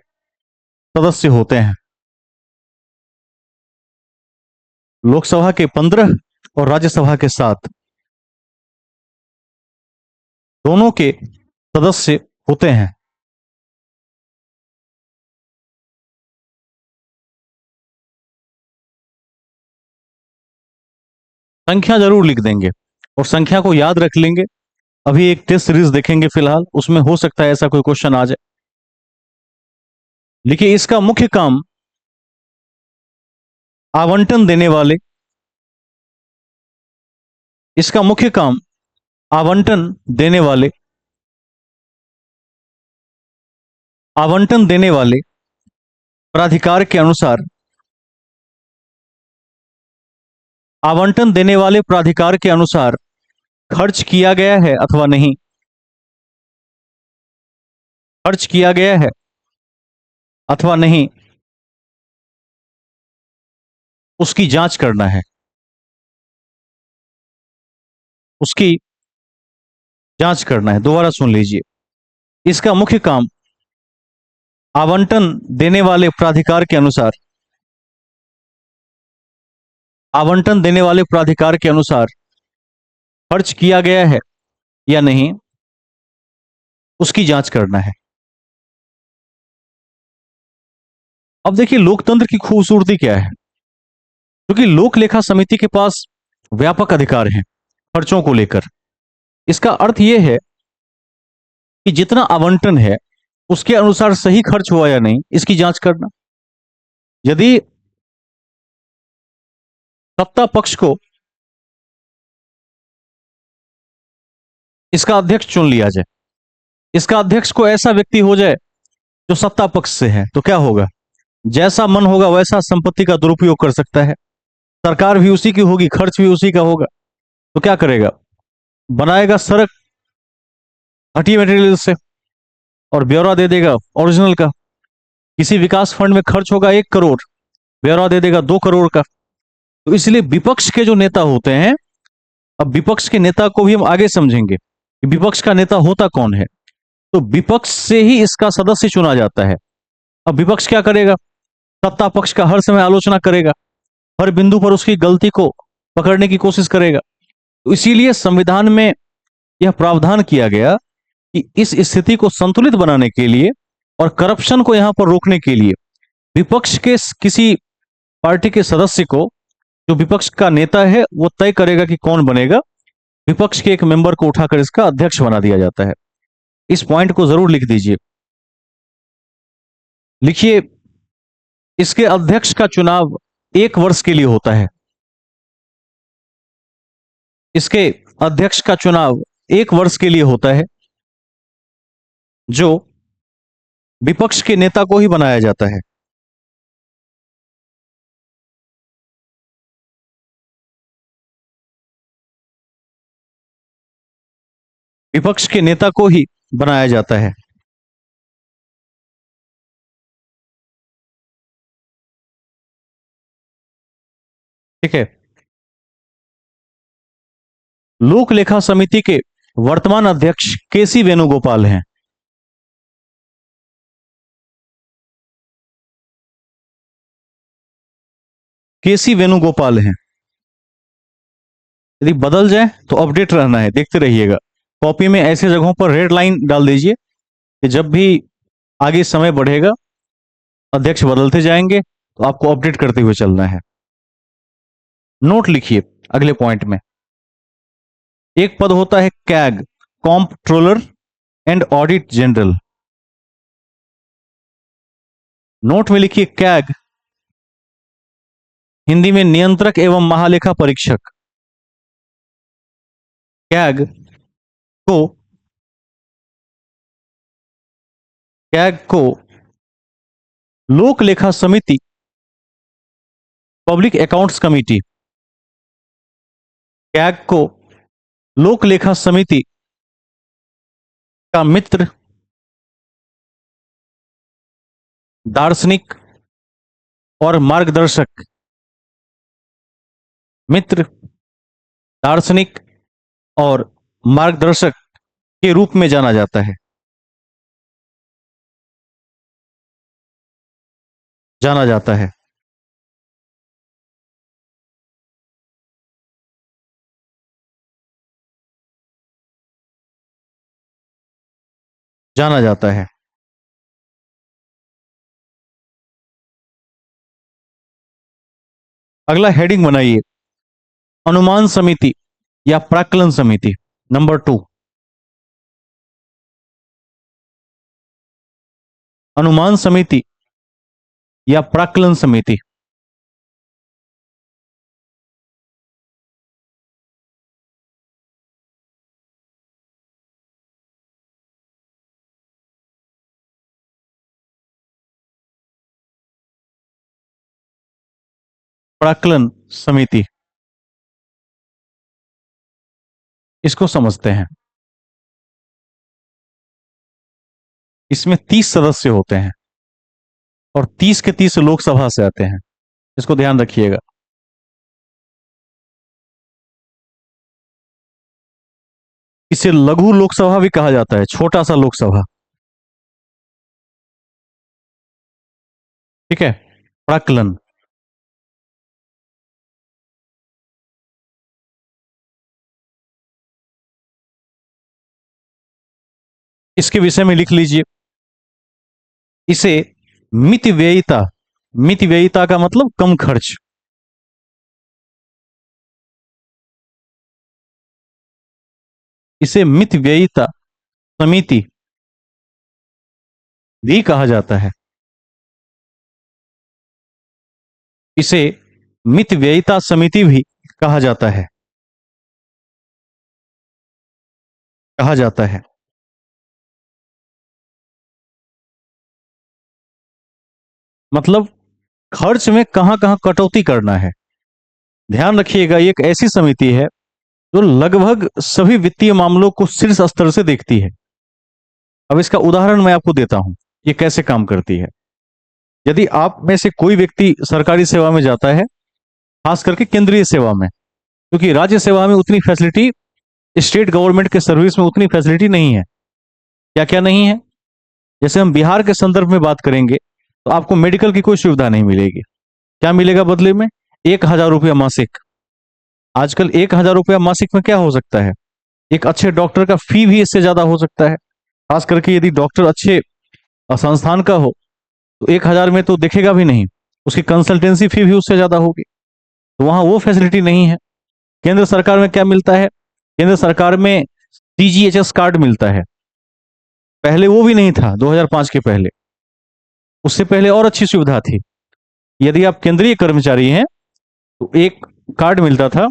सदस्य होते हैं। लोकसभा के 15 और राज्यसभा के 7 दोनों के सदस्य होते हैं। संख्या जरूर लिख देंगे और संख्या को याद रख लेंगे। अभी एक टेस्ट सीरीज देखेंगे फिलहाल, उसमें हो सकता है ऐसा कोई क्वेश्चन आ जाए। देखिए, इसका मुख्य काम आवंटन देने वाले, इसका मुख्य काम आवंटन देने वाले, आवंटन देने वाले प्राधिकार के अनुसार, आवंटन देने वाले प्राधिकार के अनुसार खर्च किया गया है अथवा नहीं, खर्च किया गया है अथवा नहीं, उसकी जांच करना है। उसकी जांच करना है। दोबारा सुन लीजिए, इसका मुख्य काम आवंटन देने वाले प्राधिकार के अनुसार, आवंटन देने वाले प्राधिकार के अनुसार खर्च किया गया है या नहीं, उसकी जांच करना है। अब देखिए लोकतंत्र की खूबसूरती क्या है, क्योंकि लोक लेखा समिति के पास व्यापक अधिकार हैं खर्चों को लेकर। इसका अर्थ यह है कि जितना आवंटन है उसके अनुसार सही खर्च हुआ या नहीं, इसकी जांच करना। यदि सत्ता पक्ष को इसका अध्यक्ष चुन लिया जाए, इसका अध्यक्ष को ऐसा व्यक्ति हो जाए जो सत्ता पक्ष से है, तो क्या होगा? जैसा मन होगा वैसा संपत्ति का दुरुपयोग कर सकता है। सरकार भी उसी की होगी, खर्च भी उसी का होगा, तो क्या करेगा? बनाएगा सड़क घटिया मटेरियल से और ब्यौरा दे देगा ओरिजिनल का। किसी विकास फंड में खर्च होगा 1 करोड़, ब्यौरा दे देगा 2 करोड़ का। तो इसलिए विपक्ष के जो नेता होते हैं, अब विपक्ष के नेता को भी हम आगे समझेंगे कि विपक्ष का नेता होता कौन है। तो विपक्ष से ही इसका सदस्य चुना जाता है। अब विपक्ष क्या करेगा? सत्ता पक्ष का हर समय आलोचना करेगा, हर बिंदु पर उसकी गलती को पकड़ने की कोशिश करेगा। तो इसीलिए संविधान में यह प्रावधान किया गया कि इस स्थिति को संतुलित बनाने के लिए और करप्शन को यहां पर रोकने के लिए विपक्ष के किसी पार्टी के सदस्य को, जो विपक्ष का नेता है, वो तय करेगा कि कौन बनेगा, विपक्ष के एक मेंबर को उठाकर इसका अध्यक्ष बना दिया जाता है। इस पॉइंट को जरूर लिख दीजिए। लिखिए, इसके अध्यक्ष का चुनाव 1 वर्ष के लिए होता है। इसके अध्यक्ष का चुनाव 1 वर्ष के लिए होता है, जो विपक्ष के नेता को ही बनाया जाता है। विपक्ष के नेता को ही बनाया जाता है। ठीक है। लोक लेखा समिति के वर्तमान अध्यक्ष केसी वेणुगोपाल हैं। केसी वेणुगोपाल हैं। यदि बदल जाए तो अपडेट रहना है, देखते रहिएगा। कॉपी में ऐसे जगहों पर रेड लाइन डाल दीजिए कि जब भी आगे समय बढ़ेगा, अध्यक्ष बदलते जाएंगे, तो आपको अपडेट करते हुए चलना है। नोट लिखिए अगले पॉइंट में। एक पद होता है CAG, comptroller and audit general. Note में लिखिए कैग, हिंदी में नियंत्रक एवं महालेखा परीक्षक। कैग को कैग को लोक लेखा समिति, पब्लिक अकाउंट्स कमिटी, कैग को लोक लेखा समिति का मित्र, दार्शनिक और मार्गदर्शक, मित्र, दार्शनिक और मार्गदर्शक के रूप में जाना जाता है। जाना जाता है। जाना जाता है। अगला हेडिंग बनाइए, अनुमान समिति या प्राक्कलन समिति। नंबर 2, अनुमान समिति या प्राक्कलन समिति। प्राक्कलन समिति, इसको समझते हैं। इसमें 30 सदस्य होते हैं और 30 के 30 लोकसभा से आते हैं। इसको ध्यान रखिएगा। इसे लघु लोकसभा भी कहा जाता है, छोटा सा लोकसभा। ठीक है। प्राक्कलन, इसके विषय में लिख लीजिए। इसे मितव्ययिता, मितव्ययिता का मतलब कम खर्च, इसे मितव्ययिता समिति भी कहा जाता है। इसे मितव्ययिता समिति भी कहा जाता है। कहा जाता है। मतलब खर्च में कहां कहां कटौती करना है। ध्यान रखिएगा, ये एक ऐसी समिति है जो लगभग सभी वित्तीय मामलों को शीर्ष स्तर से देखती है। अब इसका उदाहरण मैं आपको देता हूं, ये कैसे काम करती है। यदि आप में से कोई व्यक्ति सरकारी सेवा में जाता है, खास करके केंद्रीय सेवा में, क्योंकि राज्य सेवा में उतनी फैसिलिटी, स्टेट गवर्नमेंट के सर्विस में उतनी फैसिलिटी नहीं है। क्या क्या नहीं है? जैसे हम बिहार के संदर्भ में बात करेंगे तो आपको मेडिकल की कोई सुविधा नहीं मिलेगी। क्या मिलेगा बदले में? 1,000 रुपया मासिक। आजकल 1,000 रुपया मासिक में क्या हो सकता है? एक अच्छे डॉक्टर का फी भी इससे ज्यादा हो सकता है। खास करके यदि डॉक्टर अच्छे संस्थान का हो तो 1,000 में तो दिखेगा भी नहीं, उसकी कंसल्टेंसी फी भी उससे ज्यादा होगी। तो वहां वो फैसिलिटी नहीं है। केंद्र सरकार में क्या मिलता है? केंद्र सरकार में सीजीएचएस कार्ड मिलता है। पहले वो भी नहीं था, 2005 के पहले। उससे पहले और अच्छी सुविधा थी। यदि आप केंद्रीय कर्मचारी हैं तो एक कार्ड मिलता था,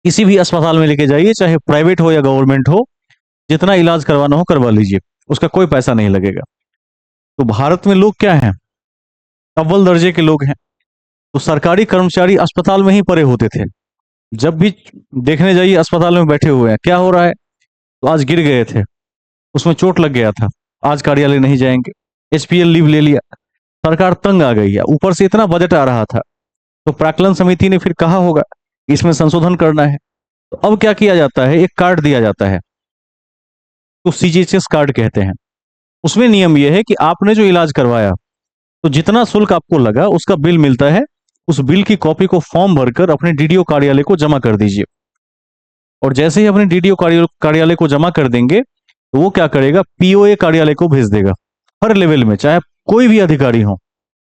किसी भी अस्पताल में लेके जाइए, चाहे प्राइवेट हो या गवर्नमेंट हो, जितना इलाज करवाना हो करवा लीजिए, उसका कोई पैसा नहीं लगेगा। तो भारत में लोग क्या हैं? अव्वल दर्जे के लोग हैं। तो सरकारी कर्मचारी अस्पताल में ही पड़े होते थे। जब भी देखने जाइए अस्पताल में बैठे हुए हैं, क्या हो रहा है? तो आज गिर गए थे, उसमें चोट लग गया था, आज कार्यालय नहीं जाएंगे, एचपीएल लीव ले लिया। सरकार तंग आ गई है, ऊपर से इतना बजट आ रहा था। तो प्राक्कलन समिति ने फिर कहा होगा कि इसमें संशोधन करना है। तो अब क्या किया जाता है? एक कार्ड दिया जाता है, तो सीजीएचएस कार्ड कहते हैं। उसमें नियम यह है कि आपने जो इलाज करवाया, तो जितना शुल्क आपको लगा उसका बिल मिलता है। उस बिल की कॉपी को फॉर्म भरकर अपने डीडीओ कार्यालय को जमा कर दीजिए। और जैसे ही अपने डीडीओ कार्यालय को जमा कर देंगे, तो वो क्या करेगा? पीओए कार्यालय को भेज देगा। हर लेवल में, चाहे कोई भी अधिकारी हो,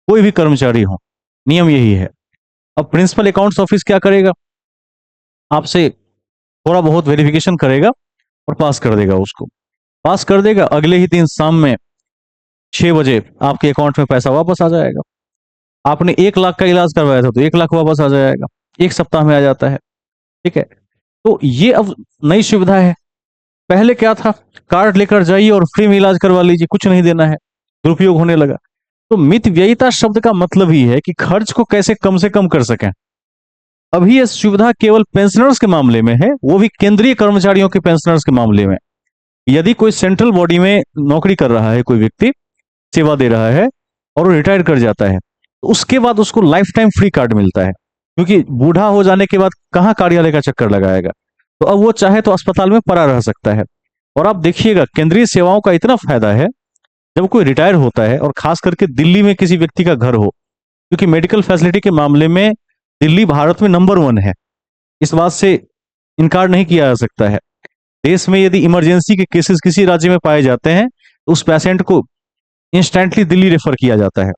कोई भी कर्मचारी हो, नियम यही है। अब प्रिंसिपल अकाउंट्स ऑफिस क्या करेगा? आपसे थोड़ा बहुत वेरिफिकेशन करेगा और पास कर देगा। उसको पास कर देगा, अगले ही दिन शाम में 6 बजे आपके अकाउंट में पैसा वापस आ जाएगा। आपने 1 लाख का इलाज करवाया था तो 1 लाख वापस आ जाएगा, एक सप्ताह में आ जाता है। ठीक है। तो ये अब नई सुविधा है। पहले क्या था? कार्ड लेकर जाइए और फ्री में इलाज करवा लीजिए, कुछ नहीं देना है। दुरुपयोग होने लगा। तो मित व्ययिता शब्द का मतलब ही है कि खर्च को कैसे कम से कम कर सकें। अभी यह सुविधा केवल पेंशनर्स के मामले में है, वो भी केंद्रीय कर्मचारियों के पेंशनर्स के मामले में। यदि कोई सेंट्रल बॉडी में नौकरी कर रहा है, कोई व्यक्ति सेवा दे रहा है और वो रिटायर कर जाता है, तो उसके बाद उसको लाइफ टाइम फ्री कार्ड मिलता है। क्योंकि बूढ़ा हो जाने के बाद कहाँ कार्यालय का चक्कर लगाएगा, तो अब वो चाहे तो अस्पताल में पड़ा रह सकता है। और आप देखिएगा, केंद्रीय सेवाओं का इतना फायदा है, जब कोई रिटायर होता है और खास करके दिल्ली में किसी व्यक्ति का घर हो, क्योंकि मेडिकल फैसिलिटी के मामले में दिल्ली भारत में नंबर 1 है। इस बात से इनकार नहीं किया जा सकता है। देश में यदि इमरजेंसी के केसेस किसी राज्य में पाए जाते हैं, तो उस पेशेंट को इंस्टेंटली दिल्ली रेफर किया जाता है।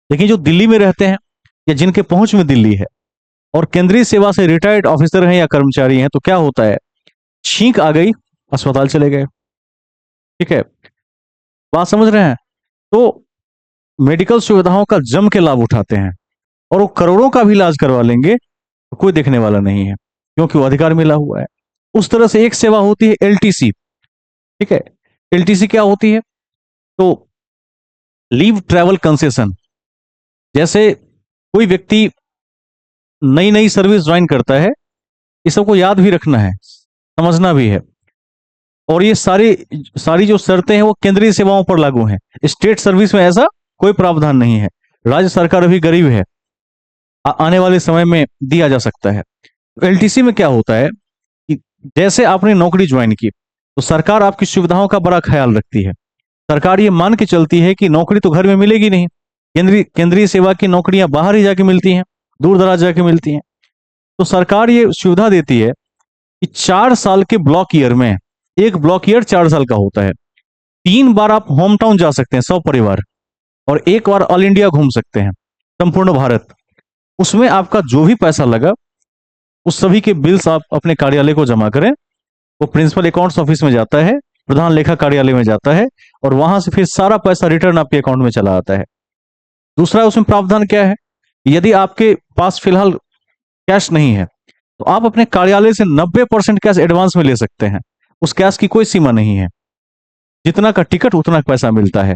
लेकिन जो दिल्ली में रहते हैं या जिनके पहुंच में दिल्ली है और केंद्रीय सेवा से रिटायर्ड ऑफिसर हैं या कर्मचारी हैं, तो क्या होता है? छींक आ गई, अस्पताल चले गए। ठीक है, बात समझ रहे हैं? तो मेडिकल सुविधाओं का जम के लाभ उठाते हैं और वो करोड़ों का भी इलाज करवा लेंगे तो कोई देखने वाला नहीं है, क्योंकि वो अधिकार मिला हुआ है। उस तरह से एक सेवा होती है एलटीसी। ठीक है, एलटीसी क्या होती है? तो लीव ट्रैवल कंसेशन। जैसे कोई व्यक्ति नई नई सर्विस ज्वाइन करता है, ये सबको याद भी रखना है, समझना भी है। और ये सारी सारी जो शर्तें हैं वो केंद्रीय सेवाओं पर लागू हैं। स्टेट सर्विस में ऐसा कोई प्रावधान नहीं है। राज्य सरकार अभी गरीब है, आने वाले समय में दिया जा सकता है। एलटीसी में क्या होता है कि जैसे आपने नौकरी ज्वाइन की, तो सरकार आपकी सुविधाओं का बड़ा ख्याल रखती है। सरकार ये मान के चलती है कि नौकरी तो घर में मिलेगी नहीं, केंद्रीय केंद्रीय सेवा की नौकरियां बाहर ही जाके मिलती हैं, दूर दराज जाके मिलती हैं। तो सरकार ये सुविधा देती है कि 4 साल के ब्लॉक ईयर में, एक ब्लॉक ईयर 4 साल का होता है, 3 बार आप होम टाउन जा सकते हैं सब परिवार, और एक बार ऑल इंडिया घूम सकते हैं, संपूर्ण भारत। उसमें आपका जो भी पैसा लगा, उस सभी के बिल्स आप अपने कार्यालय को जमा करें। वो प्रिंसिपल अकाउंट्स ऑफिस में जाता है, प्रधान लेखा कार्यालय में जाता है, और वहां से फिर सारा पैसा रिटर्न आपके अकाउंट में चला आता है। दूसरा उसमें प्रावधान क्या है? यदि आपके पास फिलहाल कैश नहीं है, तो आप अपने कार्यालय से 90% कैश एडवांस में ले सकते हैं। उस कैश की कोई सीमा नहीं है, जितना का टिकट उतना पैसा मिलता है।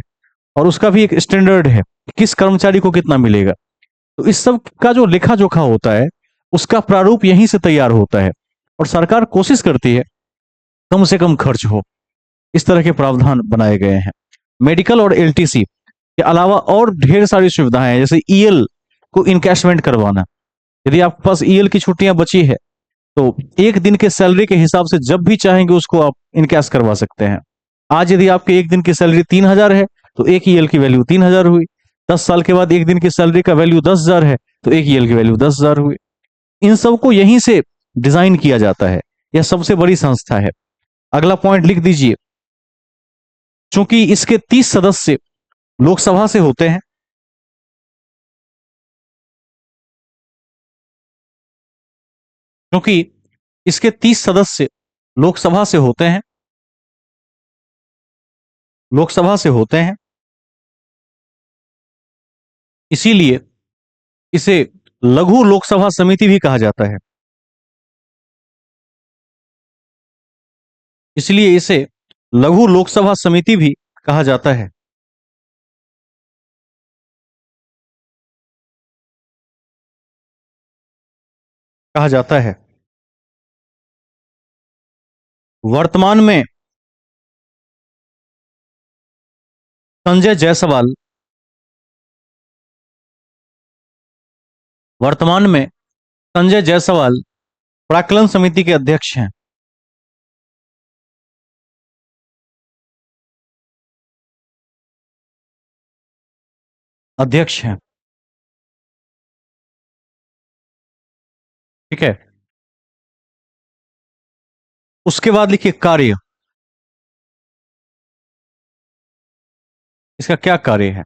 और उसका भी एक स्टैंडर्ड है, किस कर्मचारी को कितना मिलेगा। तो इस सब का जो लेखा जोखा होता है, उसका प्रारूप यहीं से तैयार होता है। और सरकार कोशिश करती है कम से कम खर्च हो। इस तरह के प्रावधान बनाए गए हैं। मेडिकल और एलटीसी के अलावा और ढेर सारी सुविधाएं हैं, जैसे ईएल को इनकैशमेंट करवाना। यदि आपके पास ईएल की छुट्टियां बची है, तो एक दिन के सैलरी के हिसाब से जब भी चाहेंगे उसको आप इनकैश करवा सकते हैं। आज यदि आपके एक दिन की सैलरी 3,000 है, तो एक ईएल की वैल्यू 3,000 हुई। 10 साल के बाद एक दिन की सैलरी का वैल्यू 10,000 है, तो एक ईएल की वैल्यू 10,000 हुई। इन सबको यहीं से डिजाइन किया जाता है। यह सबसे बड़ी संस्था है। अगला पॉइंट लिख दीजिए, चूंकि इसके 30 सदस्य लोकसभा से होते हैं, क्योंकि इसके 30 सदस्य लोकसभा से होते हैं, लोकसभा से होते हैं, इसीलिए इसे लघु लोकसभा समिति भी कहा जाता है। इसलिए इसे लघु लोकसभा समिति भी कहा जाता है। कहा जाता है। वर्तमान में संजय जायसवाल, वर्तमान में संजय जायसवाल प्राक्कलन समिति के अध्यक्ष हैं। अध्यक्ष हैं। ठीक है। उसके बाद लिखिए कार्य। इसका क्या कार्य है?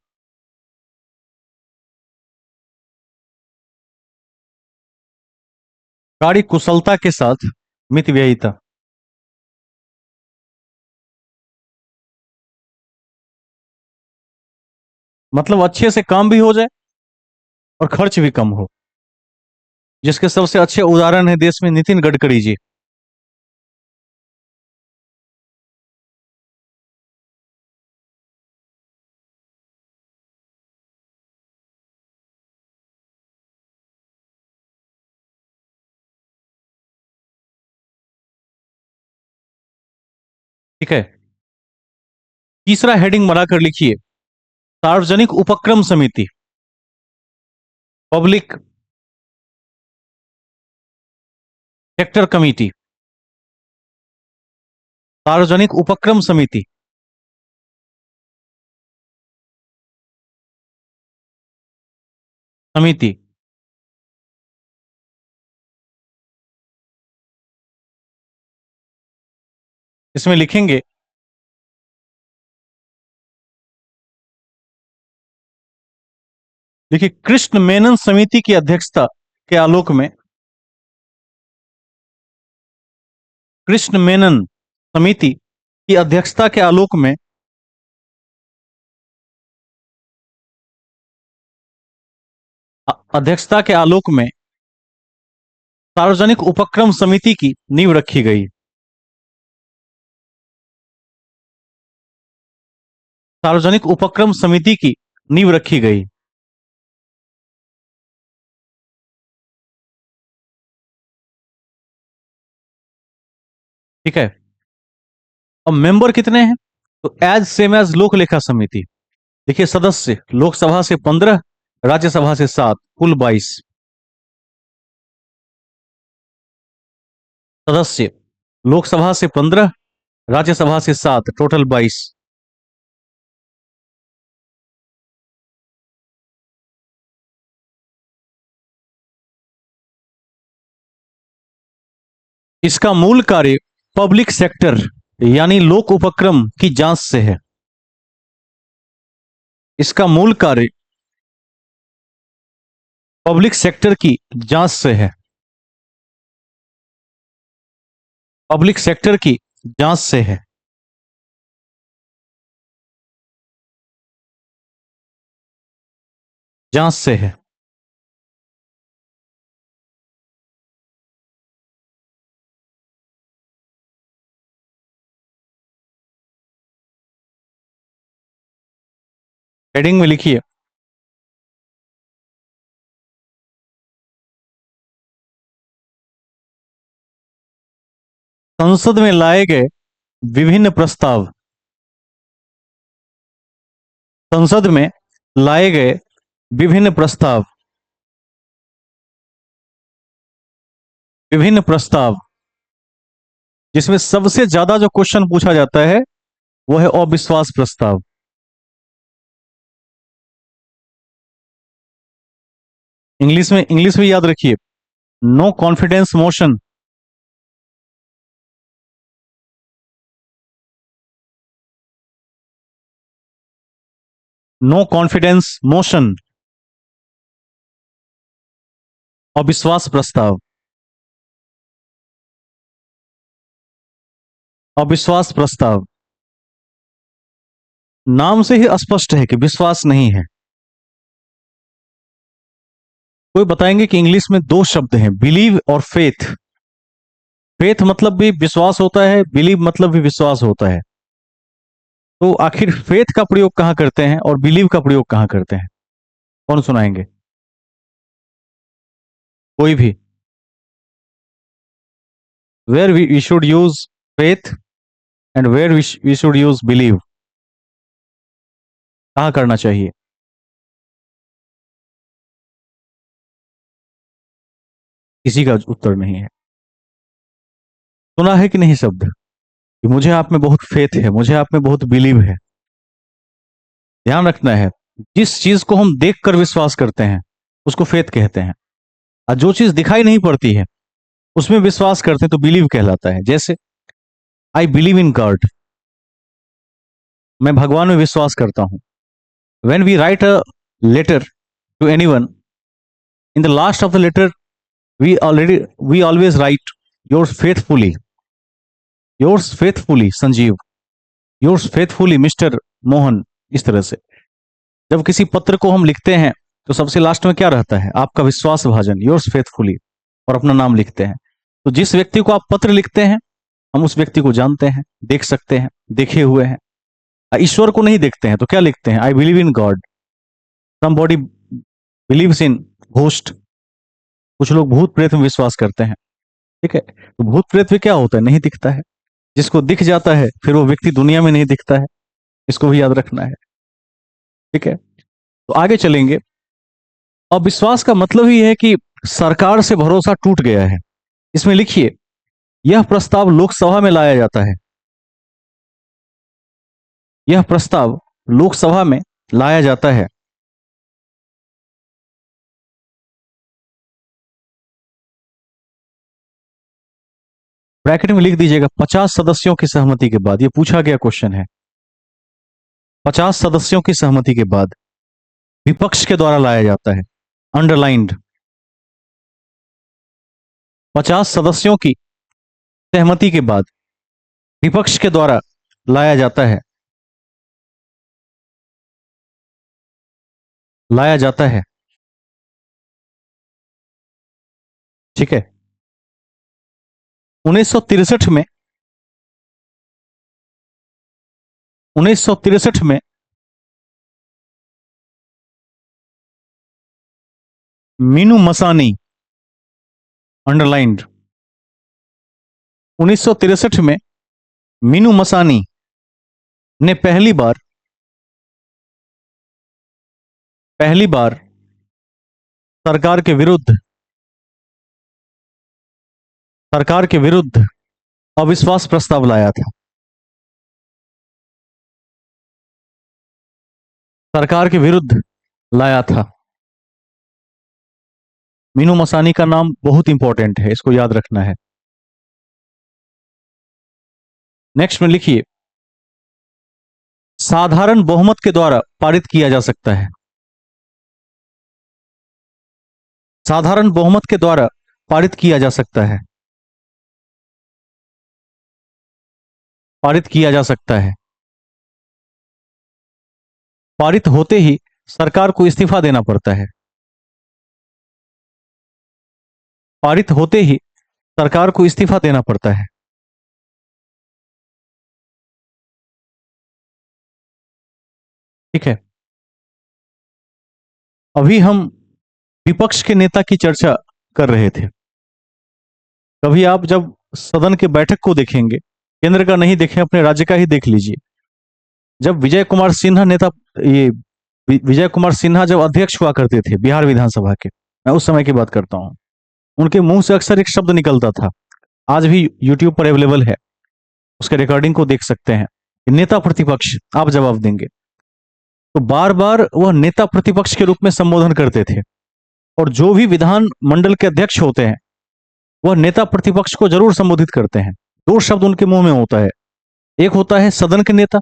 कार्य कुशलता के साथ मितव्ययिता। मतलब अच्छे से काम भी हो जाए और खर्च भी कम हो, जिसके सबसे अच्छे उदाहरण है देश में नितिन गडकरी जी। ठीक है। तीसरा हेडिंग बनाकर लिखिए, सार्वजनिक उपक्रम समिति, पब्लिक सेक्टर कमिटी, सार्वजनिक उपक्रम समिति, समिति। इसमें लिखेंगे, देखिए कृष्ण मेनन समिति की अध्यक्षता के आलोक में, कृष्ण मेनन समिति की अध्यक्षता के आलोक में अध्यक्षता के आलोक में सार्वजनिक उपक्रम समिति की नींव रखी गई। सार्वजनिक उपक्रम समिति की नींव रखी गई। ठीक है। अब मेंबर कितने हैं? तो एज सेम एज लोक लेखा समिति। देखिए सदस्य लोकसभा से 15, राज्यसभा से 7, कुल 22 सदस्य। लोकसभा से 15, राज्यसभा से 7, टोटल 22। इसका मूल कार्य पब्लिक सेक्टर यानी लोक उपक्रम की जांच से है। इसका मूल कार्य पब्लिक सेक्टर की जांच से है। पब्लिक सेक्टर की जांच से है। जांच से है। हेडिंग में लिखिए, संसद में लाए गए विभिन्न प्रस्ताव। संसद में लाए गए विभिन्न प्रस्ताव। विभिन्न प्रस्ताव जिसमें सबसे ज्यादा जो क्वेश्चन पूछा जाता है वो है अविश्वास प्रस्ताव। इंग्लिश में याद रखिए, no confidence motion no confidence motion, अविश्वास प्रस्ताव, अविश्वास प्रस्ताव। नाम से ही स्पष्ट है कि विश्वास नहीं है। कोई बताएंगे कि इंग्लिश में दो शब्द हैं, बिलीव और फेथ। फेथ मतलब भी विश्वास होता है, बिलीव मतलब भी विश्वास होता है। तो आखिर फेथ का प्रयोग कहां करते हैं और बिलीव का प्रयोग कहां करते हैं? कौन सुनाएंगे? कोई भी। Where we should use faith and where we should use believe, कहां करना चाहिए? किसी का उत्तर नहीं है। सुना है कि नहीं शब्द कि मुझे आप में बहुत फेथ है, मुझे आप में बहुत बिलीव है। ध्यान रखना है, जिस चीज को हम देखकर विश्वास करते हैं उसको फेथ कहते हैं, और जो चीज दिखाई नहीं पड़ती है उसमें विश्वास करते हैं तो बिलीव कहलाता है। जैसे आई बिलीव इन गॉड, मैं भगवान में विश्वास करता हूं। When we write a letter to anyone, in the last of the letter we always write yours faithfully, yours faithfully Sanjeev, yours faithfully mister Mohan. इस तरह से जब किसी पत्र को हम लिखते हैं तो सबसे लास्ट में क्या रहता है? आपका विश्वास भाजन, योर्स फेथफुली, और अपना नाम लिखते हैं। तो जिस व्यक्ति को आप पत्र लिखते हैं हम उस व्यक्ति को जानते हैं, देख सकते हैं, देखे हुए हैं। ईश्वर को नहीं देखते हैं तो क्या लिखते हैं? I believe in God. Somebody believes in ghost, कुछ लोग भूत प्रेत में विश्वास करते हैं। ठीक है, तो भूत प्रेत में क्या होता है? नहीं दिखता है। जिसको दिख जाता है फिर वो व्यक्ति दुनिया में नहीं दिखता है, इसको भी याद रखना है। ठीक है, तो आगे चलेंगे। अविश्वास का मतलब ही है कि सरकार से भरोसा टूट गया है। इसमें लिखिए, यह प्रस्ताव लोकसभा में लाया जाता है, यह प्रस्ताव लोकसभा में लाया जाता है। ब्रैकेट में लिख दीजिएगा 50 सदस्यों की सहमति के बाद। यह पूछा गया क्वेश्चन है। 50 सदस्यों की सहमति के बाद विपक्ष के द्वारा लाया जाता है, अंडरलाइंड। 50 सदस्यों की सहमति के बाद विपक्ष के द्वारा लाया जाता है, लाया जाता है। ठीक है, 1963 में, 1963 में मीनू मसानी, अंडरलाइंड। 1963 में मीनू मसानी ने पहली बार सरकार के विरुद्ध, सरकार के विरुद्ध अविश्वास प्रस्ताव लाया था। सरकार के विरुद्ध लाया था। मीनू मसानी का नाम बहुत इंपॉर्टेंट है, इसको याद रखना है। नेक्स्ट में लिखिए, साधारण बहुमत के द्वारा पारित किया जा सकता है, साधारण बहुमत के द्वारा पारित किया जा सकता है, पारित किया जा सकता है। पारित होते ही सरकार को इस्तीफा देना पड़ता है, पारित होते ही सरकार को इस्तीफा देना पड़ता है। ठीक है, अभी हम विपक्ष के नेता की चर्चा कर रहे थे। कभी आप जब सदन के बैठक को देखेंगे, केंद्र का नहीं देखें, अपने राज्य का ही देख लीजिए। जब विजय कुमार सिन्हा नेता, ये विजय कुमार सिन्हा जब अध्यक्ष हुआ करते थे बिहार विधानसभा के, मैं उस समय की बात करता हूं, उनके मुंह से अक्सर एक शब्द निकलता था, आज भी यूट्यूब पर अवेलेबल है, उसके रिकॉर्डिंग को देख सकते हैं। नेता प्रतिपक्ष, आप जवाब देंगे। तो बार बार वह नेता प्रतिपक्ष के रूप में संबोधन करते थे। और जो भी विधान मंडल के अध्यक्ष होते हैं वह नेता प्रतिपक्ष को जरूर संबोधित करते हैं। दो शब्द उनके मुंह में होता है, एक होता है सदन के नेता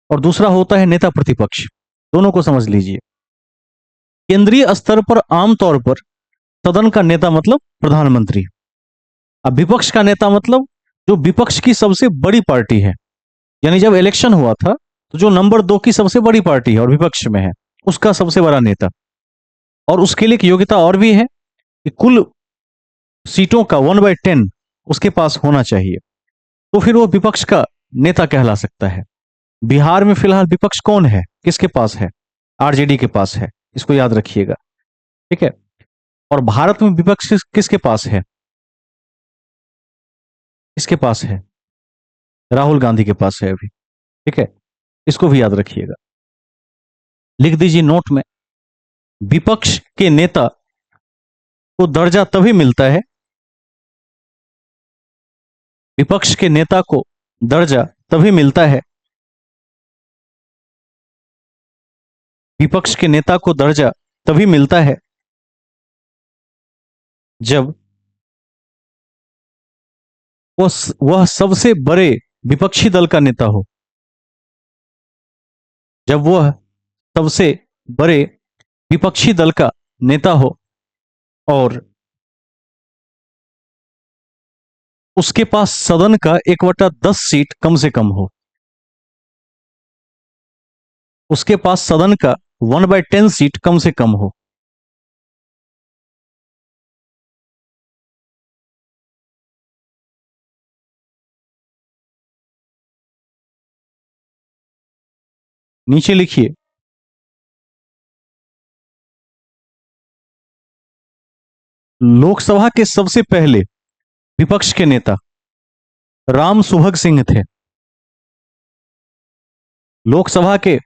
और दूसरा होता है नेता प्रतिपक्ष। दोनों को समझ लीजिए। केंद्रीय स्तर पर आमतौर पर सदन का नेता मतलब प्रधानमंत्री। अब विपक्ष का नेता मतलब जो विपक्ष की सबसे बड़ी पार्टी है, यानी जब इलेक्शन हुआ था तो जो नंबर 2 की सबसे बड़ी पार्टी है और विपक्ष में है, उसका सबसे बड़ा नेता। और उसके लिए एक योग्यता और भी है कि कुल सीटों का 1/10 उसके पास होना चाहिए, तो फिर वो विपक्ष का नेता कहला सकता है। बिहार में फिलहाल विपक्ष कौन है, किसके पास है? आरजेडी के पास है, इसको याद रखिएगा। ठीक है। और भारत में विपक्ष किसके पास है? इसके पास है, राहुल गांधी के पास है अभी। ठीक है, इसको भी याद रखिएगा। लिख दीजिए नोट में, विपक्ष के नेता को दर्जा तभी मिलता है, विपक्ष के नेता को दर्जा तभी मिलता है, विपक्ष के नेता को दर्जा तभी मिलता है जब वह सबसे बड़े विपक्षी दल का नेता हो, जब वह सबसे बड़े विपक्षी दल का नेता हो और उसके पास सदन का 1/10 सीट कम से कम हो, उसके पास सदन का 1/10 सीट कम से कम हो। नीचे लिखिए, लोकसभा के सबसे पहले विपक्ष के नेता राम सुभग सिंह थे। लोकसभा के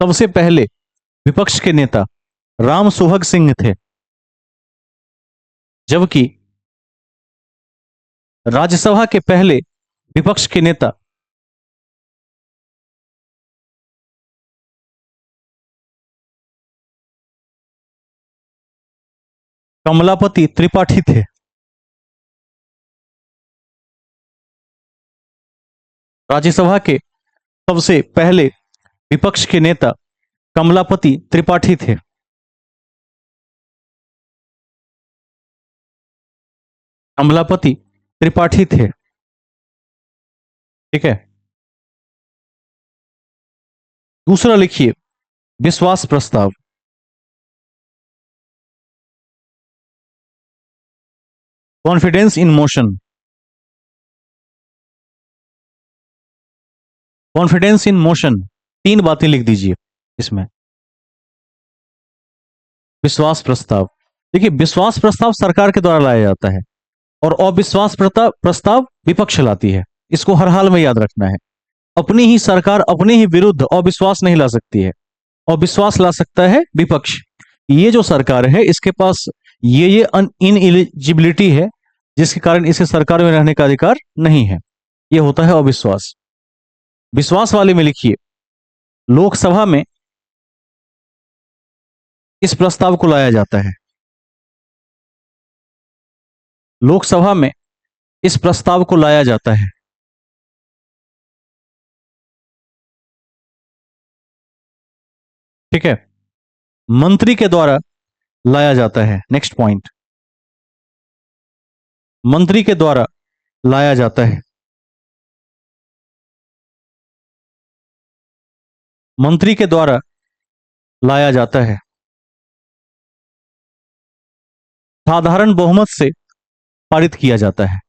सबसे पहले विपक्ष के नेता राम सुभग सिंह थे, जबकि राज्यसभा के पहले विपक्ष के नेता कमलापति त्रिपाठी थे। राज्यसभा के सबसे पहले विपक्ष के नेता कमलापति त्रिपाठी थे। कमलापति त्रिपाठी थे। ठीक है। दूसरा लिखिए, विश्वास प्रस्ताव। Confidence in motion. Confidence in motion, 3 बातें लिख दीजिए इसमें। विश्वास प्रस्ताव, देखिए विश्वास प्रस्ताव सरकार के द्वारा लाया जाता है और अविश्वास प्रस्ताव विपक्ष लाती है। इसको हर हाल में याद रखना है। अपनी ही सरकार अपने ही विरुद्ध अविश्वास नहीं ला सकती है, अविश्वास ला सकता है विपक्ष। ये जो सरकार है इसके पास ये इनएलिजिबिलिटी है, जिसके कारण इसे सरकार में रहने का अधिकार नहीं है। ये होता है अविश्वास। विश्वास वाले में लिखिए, लोकसभा में इस प्रस्ताव को लाया जाता है, लोकसभा में इस प्रस्ताव को लाया जाता है। ठीक है। मंत्री के द्वारा लाया जाता है। नेक्स्ट पॉइंट, मंत्री के द्वारा लाया जाता है। मंत्री के द्वारा लाया जाता है। साधारण बहुमत से पारित किया जाता है।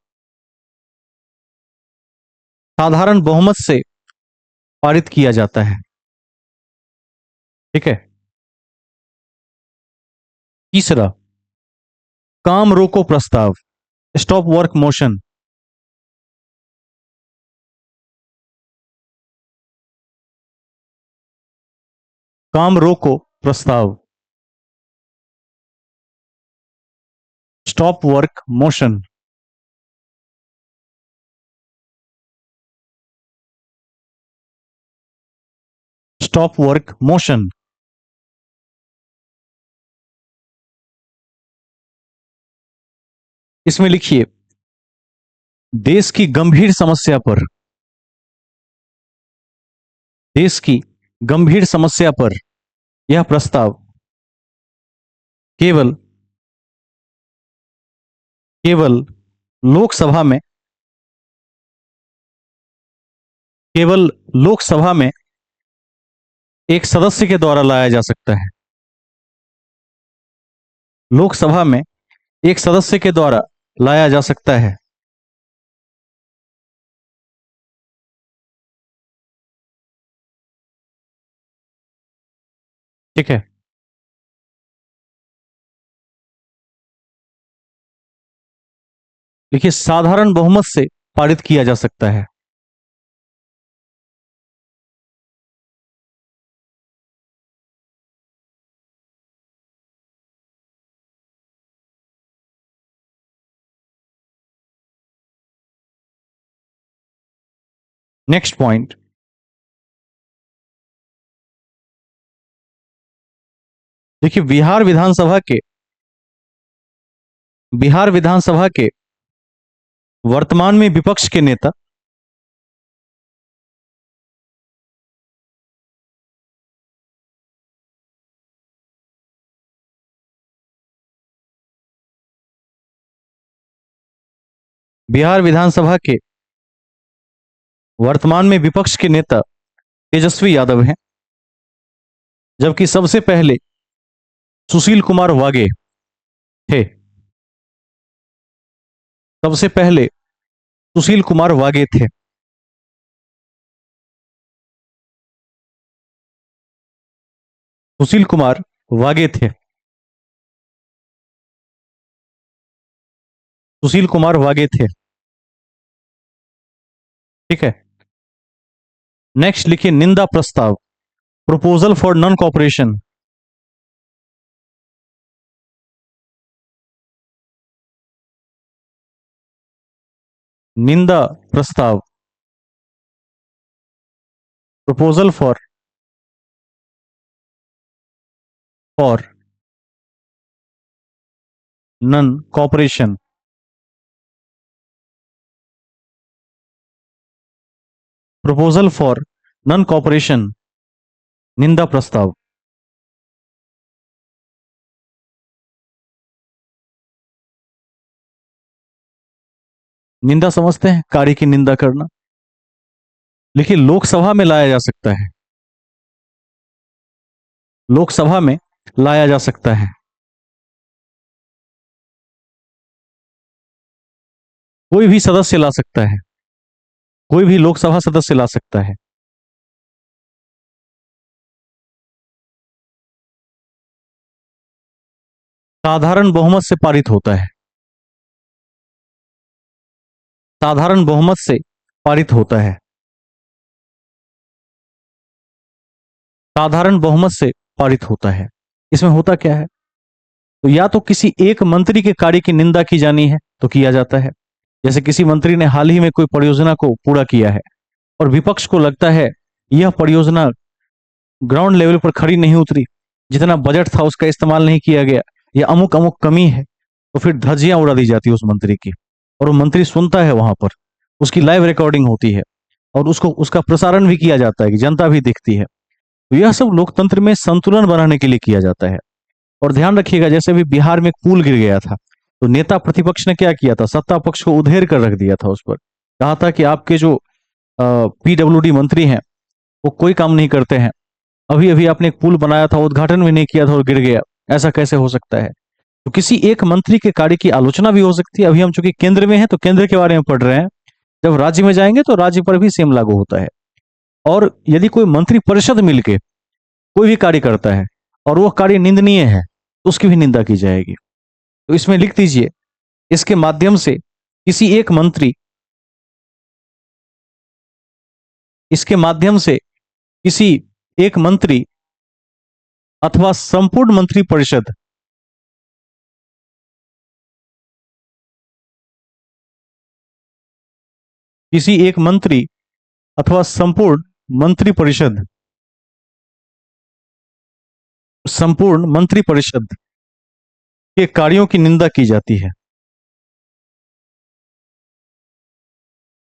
साधारण बहुमत से पारित किया जाता है। ठीक है। तीसरा, काम रोको प्रस्ताव, स्टॉप वर्क मोशन। काम रोको प्रस्ताव, stop work motion. Stop work motion. इसमें लिखिए, देश की गंभीर समस्या पर, देश की गंभीर समस्या पर यह प्रस्ताव केवल केवल लोकसभा में केवल लोकसभा में एक सदस्य के द्वारा लाया जा सकता है। लोकसभा में एक सदस्य के द्वारा लाया जा सकता है। ठीक है। देखिए, साधारण बहुमत से पारित किया जा सकता है। नेक्स्ट पॉइंट, देखिए, बिहार विधानसभा के वर्तमान में विपक्ष के नेता बिहार विधानसभा के वर्तमान में विपक्ष के नेता तेजस्वी यादव हैं, जबकि सबसे पहले सुशील कुमार वागे थे। सबसे पहले सुशील कुमार वागे थे। सुशील कुमार वागे थे। सुशील कुमार वागे थे। ठीक है। नेक्स्ट लिखिए, निंदा प्रस्ताव, प्रपोजल फॉर नॉन कॉपरेशन। निंदा प्रस्ताव, proposal for non cooperation. Proposal for non cooperation, निंदा प्रस्ताव। निंदा समझते हैं, कार्य की निंदा करना। देखिए, लोकसभा में लाया जा सकता है। लोकसभा में लाया जा सकता है। कोई भी सदस्य ला सकता है। कोई भी लोकसभा सदस्य ला सकता है। साधारण बहुमत से पारित होता है। साधारण बहुमत से पारित होता है। साधारण बहुमत से पारित होता है। इसमें होता क्या है, तो या तो किसी एक मंत्री के कार्य की निंदा की जानी है तो किया जाता है। जैसे किसी मंत्री ने हाल ही में कोई परियोजना को पूरा किया है और विपक्ष को लगता है यह परियोजना ग्राउंड लेवल पर खड़ी नहीं उतरी, जितना बजट था उसका इस्तेमाल नहीं किया गया, या अमुक अमुक कमी है, तो फिर धज्जियां उड़ा दी जाती है उस मंत्री की। और वो मंत्री सुनता है वहां पर, उसकी लाइव रिकॉर्डिंग होती है और उसको उसका प्रसारण भी किया जाता है कि जनता भी देखती है। तो यह सब लोकतंत्र में संतुलन बनाने के लिए किया जाता है। और ध्यान रखिएगा, जैसे भी बिहार में एक पुल गिर गया था, तो नेता प्रतिपक्ष ने क्या किया था, सत्ता पक्ष को उधेर कर रख दिया था उस पर। कहा था कि आपके जो पीडब्ल्यूडी मंत्री हैं वो कोई काम नहीं करते हैं। अभी अभी आपने एक पुल बनाया था, उद्घाटन भी नहीं किया था और गिर गया, ऐसा कैसे हो सकता है। तो किसी एक मंत्री के कार्य की आलोचना भी हो सकती है। अभी हम चूंकि केंद्र में हैं तो केंद्र के बारे में पढ़ रहे हैं, जब राज्य में जाएंगे तो राज्य पर भी सेम लागू होता है। और यदि कोई मंत्री परिषद मिलके कोई भी कार्य करता है और वो कार्य निंदनीय है तो उसकी भी निंदा की जाएगी। तो इसमें लिख दीजिए, इसके माध्यम से किसी एक मंत्री इसके माध्यम से किसी एक मंत्री अथवा संपूर्ण मंत्री परिषद किसी एक मंत्री अथवा संपूर्ण मंत्री परिषद संपूर्ण मंत्री परिषद के कार्यों की निंदा की जाती है।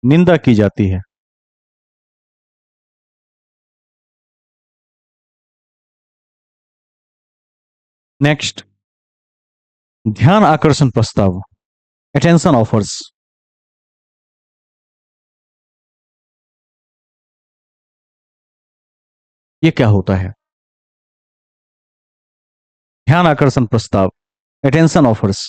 निंदा की जाती है। नेक्स्ट, ध्यान आकर्षण प्रस्ताव, अटेंशन ऑफर्स। ये क्या होता है? ध्यान आकर्षण प्रस्ताव, अटेंशन ऑफर्स।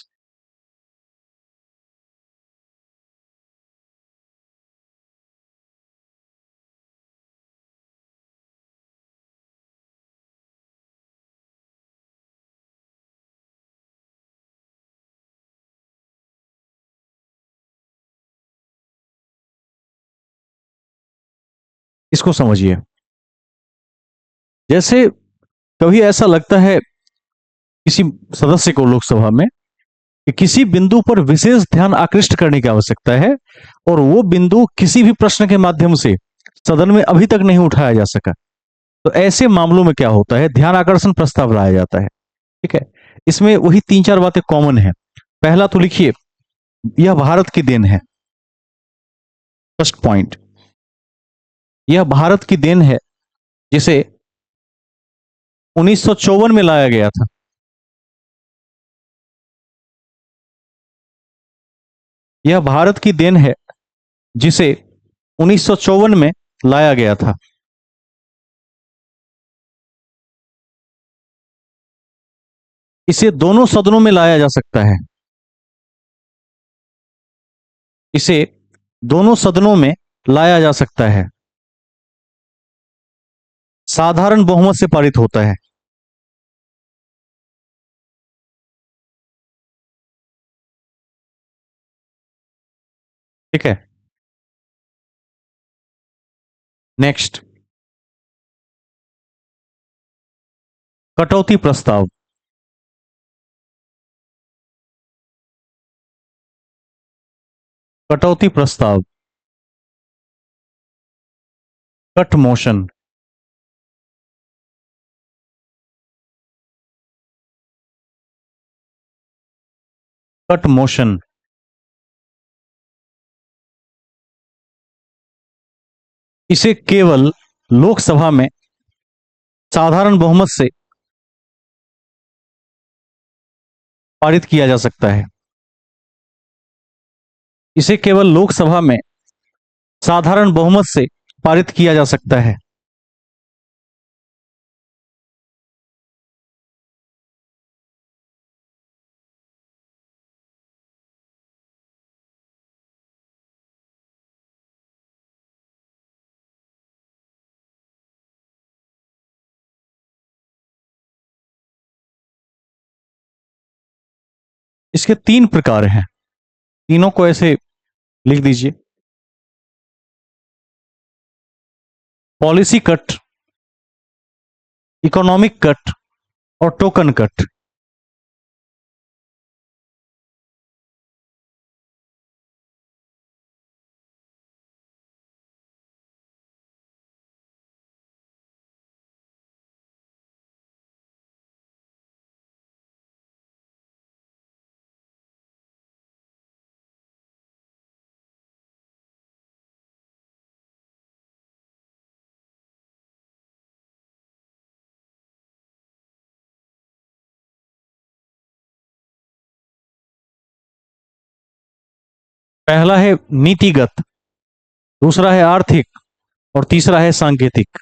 इसको समझिए। जैसे कभी ऐसा लगता है किसी सदस्य को लोकसभा में कि किसी बिंदु पर विशेष ध्यान आकृष्ट करने की आवश्यकता है और वो बिंदु किसी भी प्रश्न के माध्यम से सदन में अभी तक नहीं उठाया जा सका। तो ऐसे मामलों में क्या होता है, ध्यान आकर्षण प्रस्ताव लाया जाता है। ठीक है, इसमें वही तीन चार बातें कॉमन है। पहला तो लिखिए, यह भारत की देन है। फर्स्ट पॉइंट, यह भारत की देन है जिसे 1954 में लाया गया था। यह भारत की देन है जिसे 1954 में लाया गया था। इसे दोनों सदनों में लाया जा सकता है। इसे दोनों सदनों में लाया जा सकता है। साधारण बहुमत से पारित होता है। ठीक है, नेक्स्ट, कटौती प्रस्ताव। कटौती प्रस्ताव, कट मोशन। कट मोशन, इसे केवल लोकसभा में साधारण बहुमत से पारित किया जा सकता है। इसे केवल लोकसभा में साधारण बहुमत से पारित किया जा सकता है। इसके तीन प्रकार हैं, तीनों को ऐसे लिख दीजिए। पॉलिसी कट, इकोनॉमिक कट और टोकन कट। पहला है नीतिगत, दूसरा है आर्थिक और तीसरा है सांकेतिक।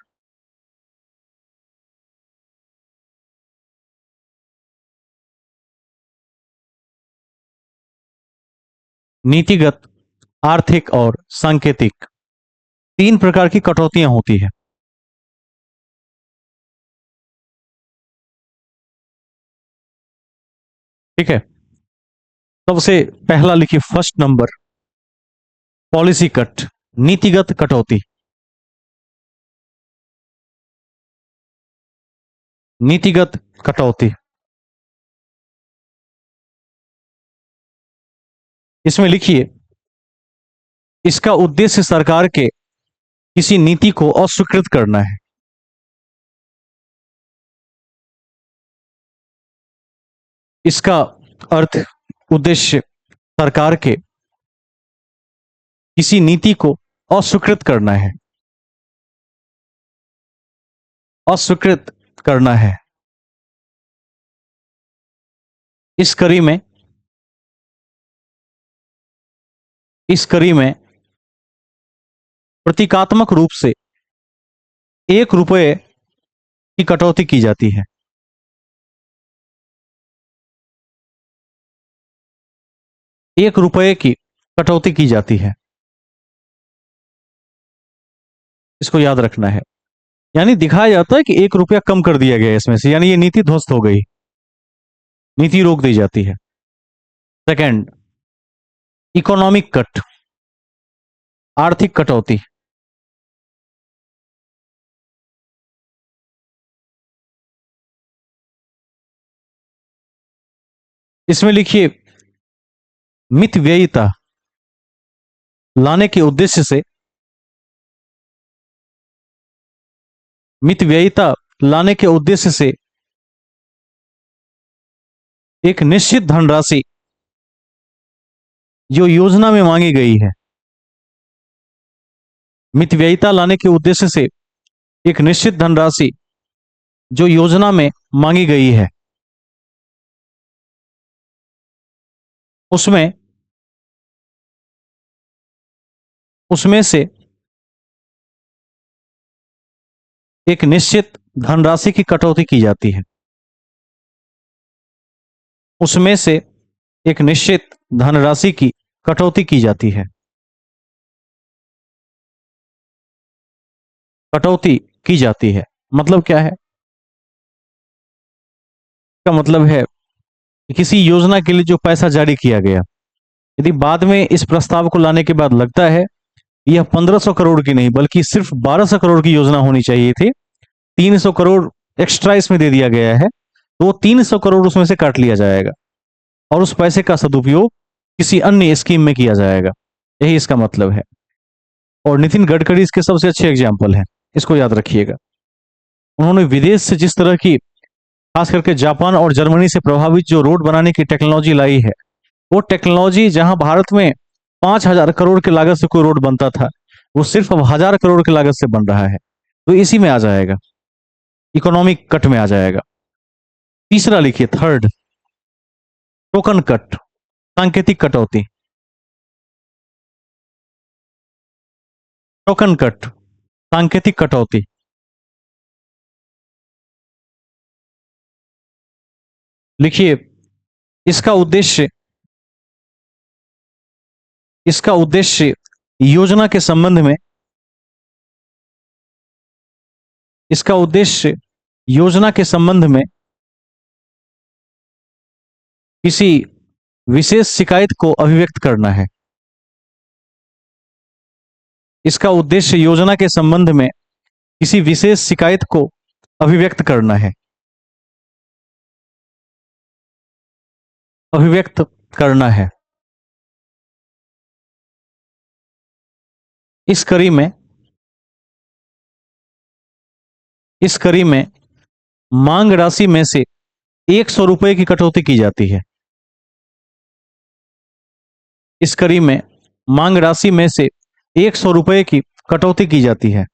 नीतिगत, आर्थिक और सांकेतिक, तीन प्रकार की कटौतियां होती है। ठीक है, सबसे पहला लिखिए, फर्स्ट नंबर, पॉलिसी कट, नीतिगत कटौती। नीतिगत कटौती, इसमें लिखिए, इसका उद्देश्य सरकार के किसी नीति को अस्वीकृत करना है। इसका अर्थ, उद्देश्य सरकार के किसी नीति को अस्वीकृत करना है। अस्वीकृत करना है। इस कड़ी में प्रतीकात्मक रूप से 1 रुपये की कटौती की जाती है। 1 रुपये की कटौती की जाती है, इसको याद रखना है। यानी दिखाया जाता है कि 1 रुपया कम कर दिया गया है इसमें से, यानी ये नीति ध्वस्त हो गई, नीति रोक दी जाती है। सेकंड, इकोनॉमिक कट, आर्थिक कटौती। इसमें लिखिए, मितव्ययिता लाने के उद्देश्य से, मितव्ययिता लाने के उद्देश्य से एक निश्चित धनराशि जो योजना में मांगी गई है, मितव्ययिता लाने के उद्देश्य से एक निश्चित धनराशि जो योजना में मांगी गई है, उसमें से एक निश्चित धनराशि की कटौती की जाती है। उसमें से एक निश्चित धनराशि की कटौती की जाती है। कटौती की जाती है मतलब क्या है? का मतलब है कि किसी योजना के लिए जो पैसा जारी किया गया, यदि बाद में इस प्रस्ताव को लाने के बाद लगता है यह 1500 करोड़ की नहीं बल्कि सिर्फ 1200 करोड़ की योजना होनी चाहिए थी, 300 करोड़ एक्स्ट्रा इसमें दे दिया गया है, तो वो 300 करोड़ उसमें से काट लिया जाएगा और उस पैसे का सदुपयोग किसी अन्य स्कीम में किया जाएगा। यही इसका मतलब है। और नितिन गडकरी इसके सबसे अच्छे एग्जाम्पल हैं, इसको याद रखिएगा। उन्होंने विदेश से जिस तरह की, खास करके जापान और जर्मनी से प्रभावित जो रोड बनाने की टेक्नोलॉजी लाई है, वो टेक्नोलॉजी जहां भारत में 5,000 करोड़ की लागत से कोई रोड बनता था, वो सिर्फ अब 1,000 करोड़ की लागत से बन रहा है। तो इसी में आ जाएगा, इकोनॉमिक कट में आ जाएगा। तीसरा लिखिए, थर्ड, टोकन कट, सांकेतिक कटौती। टोकन कट, सांकेतिक कटौती। लिखिए, इसका उद्देश्य योजना के संबंध में, इसका उद्देश्य योजना के संबंध में किसी विशेष शिकायत को अभिव्यक्त करना है। इसका उद्देश्य योजना के संबंध में किसी विशेष शिकायत को अभिव्यक्त करना है। अभिव्यक्त करना है। इस कड़ी में मांग राशि में से 100 रुपए की कटौती की जाती है। इस कड़ी में मांग राशि में से 100 रुपए की कटौती की जाती है।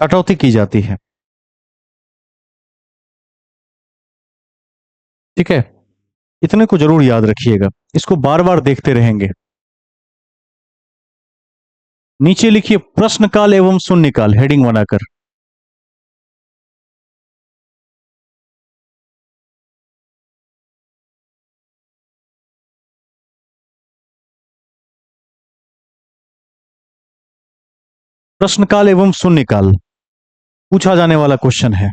कटौती की जाती है। ठीक है, इतने को जरूर याद रखिएगा, इसको बार बार देखते रहेंगे। नीचे लिखिए, प्रश्नकाल एवं शून्यकाल, हेडिंग बनाकर। प्रश्नकाल एवं शून्यकाल पूछा जाने वाला क्वेश्चन है।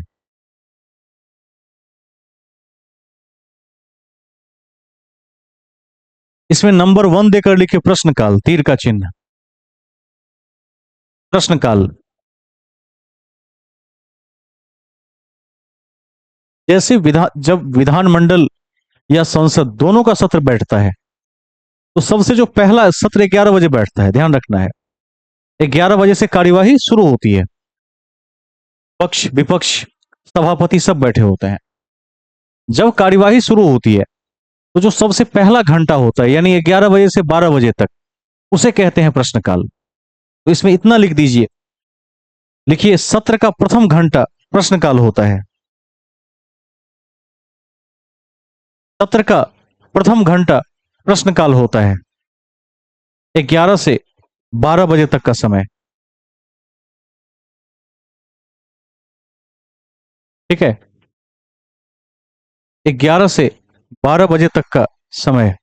इसमें नंबर 1 देकर लिखिए, प्रश्नकाल, तीर का चिन्ह। प्रश्नकाल, जैसे जब विधानमंडल या संसद दोनों का सत्र बैठता है, तो सबसे जो पहला सत्र 11 बजे बैठता है, ध्यान रखना है। 11 बजे से कार्यवाही शुरू होती है। पक्ष विपक्ष सभापति सब बैठे होते हैं। जब कार्यवाही शुरू होती है तो जो सबसे पहला घंटा होता है, यानी 11 बजे से 12 बजे तक, उसे कहते हैं प्रश्नकाल। तो इसमें इतना लिख दीजिए, लिखिए, सत्र का प्रथम घंटा प्रश्नकाल होता है। सत्र का प्रथम घंटा प्रश्नकाल होता है। 11 से 12 बजे तक का समय। ठीक है, 11 से 12 बजे तक का समय।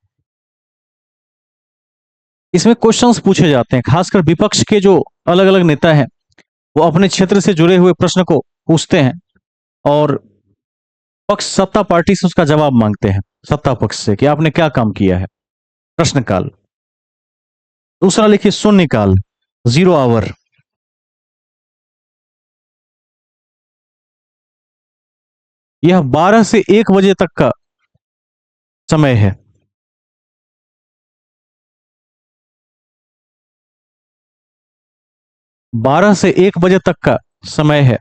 इसमें क्वेश्चंस पूछे जाते हैं, खासकर विपक्ष के जो अलग अलग नेता हैं वो अपने क्षेत्र से जुड़े हुए प्रश्न को पूछते हैं और पक्ष सत्ता पार्टी से उसका जवाब मांगते हैं, सत्ता पक्ष से, कि आपने क्या काम किया है। प्रश्नकाल। दूसरा लिखिए शून्यकाल, 0 आवर। यह 12 से 1 बजे तक का समय है। बारह से 1 बजे तक का समय है।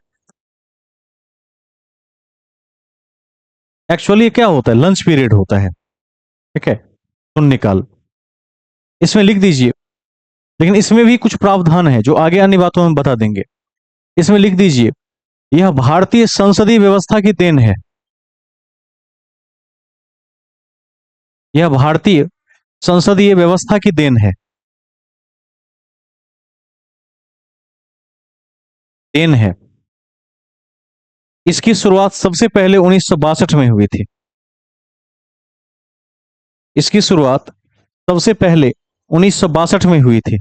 एक्चुअली क्या होता है, लंच पीरियड होता है। ठीक है, शून्यकाल इसमें लिख दीजिए। लेकिन इसमें भी कुछ प्रावधान है जो आगे अन्य बातों में बता देंगे। इसमें लिख दीजिए, यह भारतीय संसदीय व्यवस्था की देन है। यह भारतीय संसदीय व्यवस्था की देन है। देन है। इसकी शुरुआत सबसे पहले 1962 में हुई थी। इसकी शुरुआत सबसे पहले 1962 में हुई थी।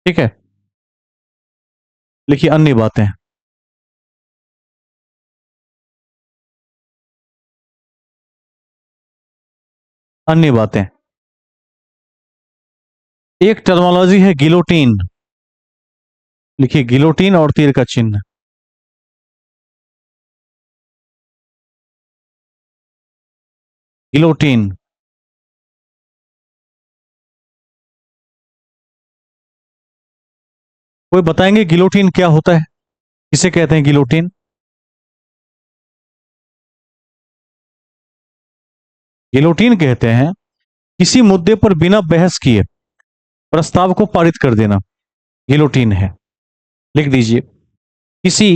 ठीक है, लिखिए अन्य बातें। अन्य बातें, एक टर्मोलॉजी है गिलोटीन। लिखिए गिलोटीन और तीर का चिन्ह। गिलोटीन। कोई बताएंगे गिलोटीन क्या होता है, किसे कहते हैं गिलोटीन? गिलोटीन कहते हैं किसी मुद्दे पर बिना बहस किए प्रस्ताव को पारित कर देना, गिलोटीन है। लिख दीजिए, किसी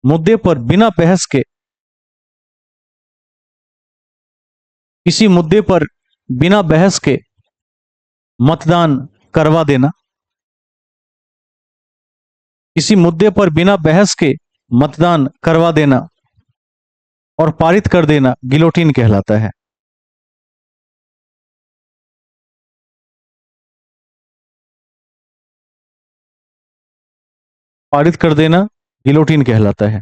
मुद्दे पर बिना बहस के, किसी मुद्दे पर बिना बहस के मतदान करवा देना। किसी मुद्दे पर बिना बहस के मतदान करवा देना और पारित कर देना गिलोटीन कहलाता है। पारित कर देना गिलोटीन कहलाता है।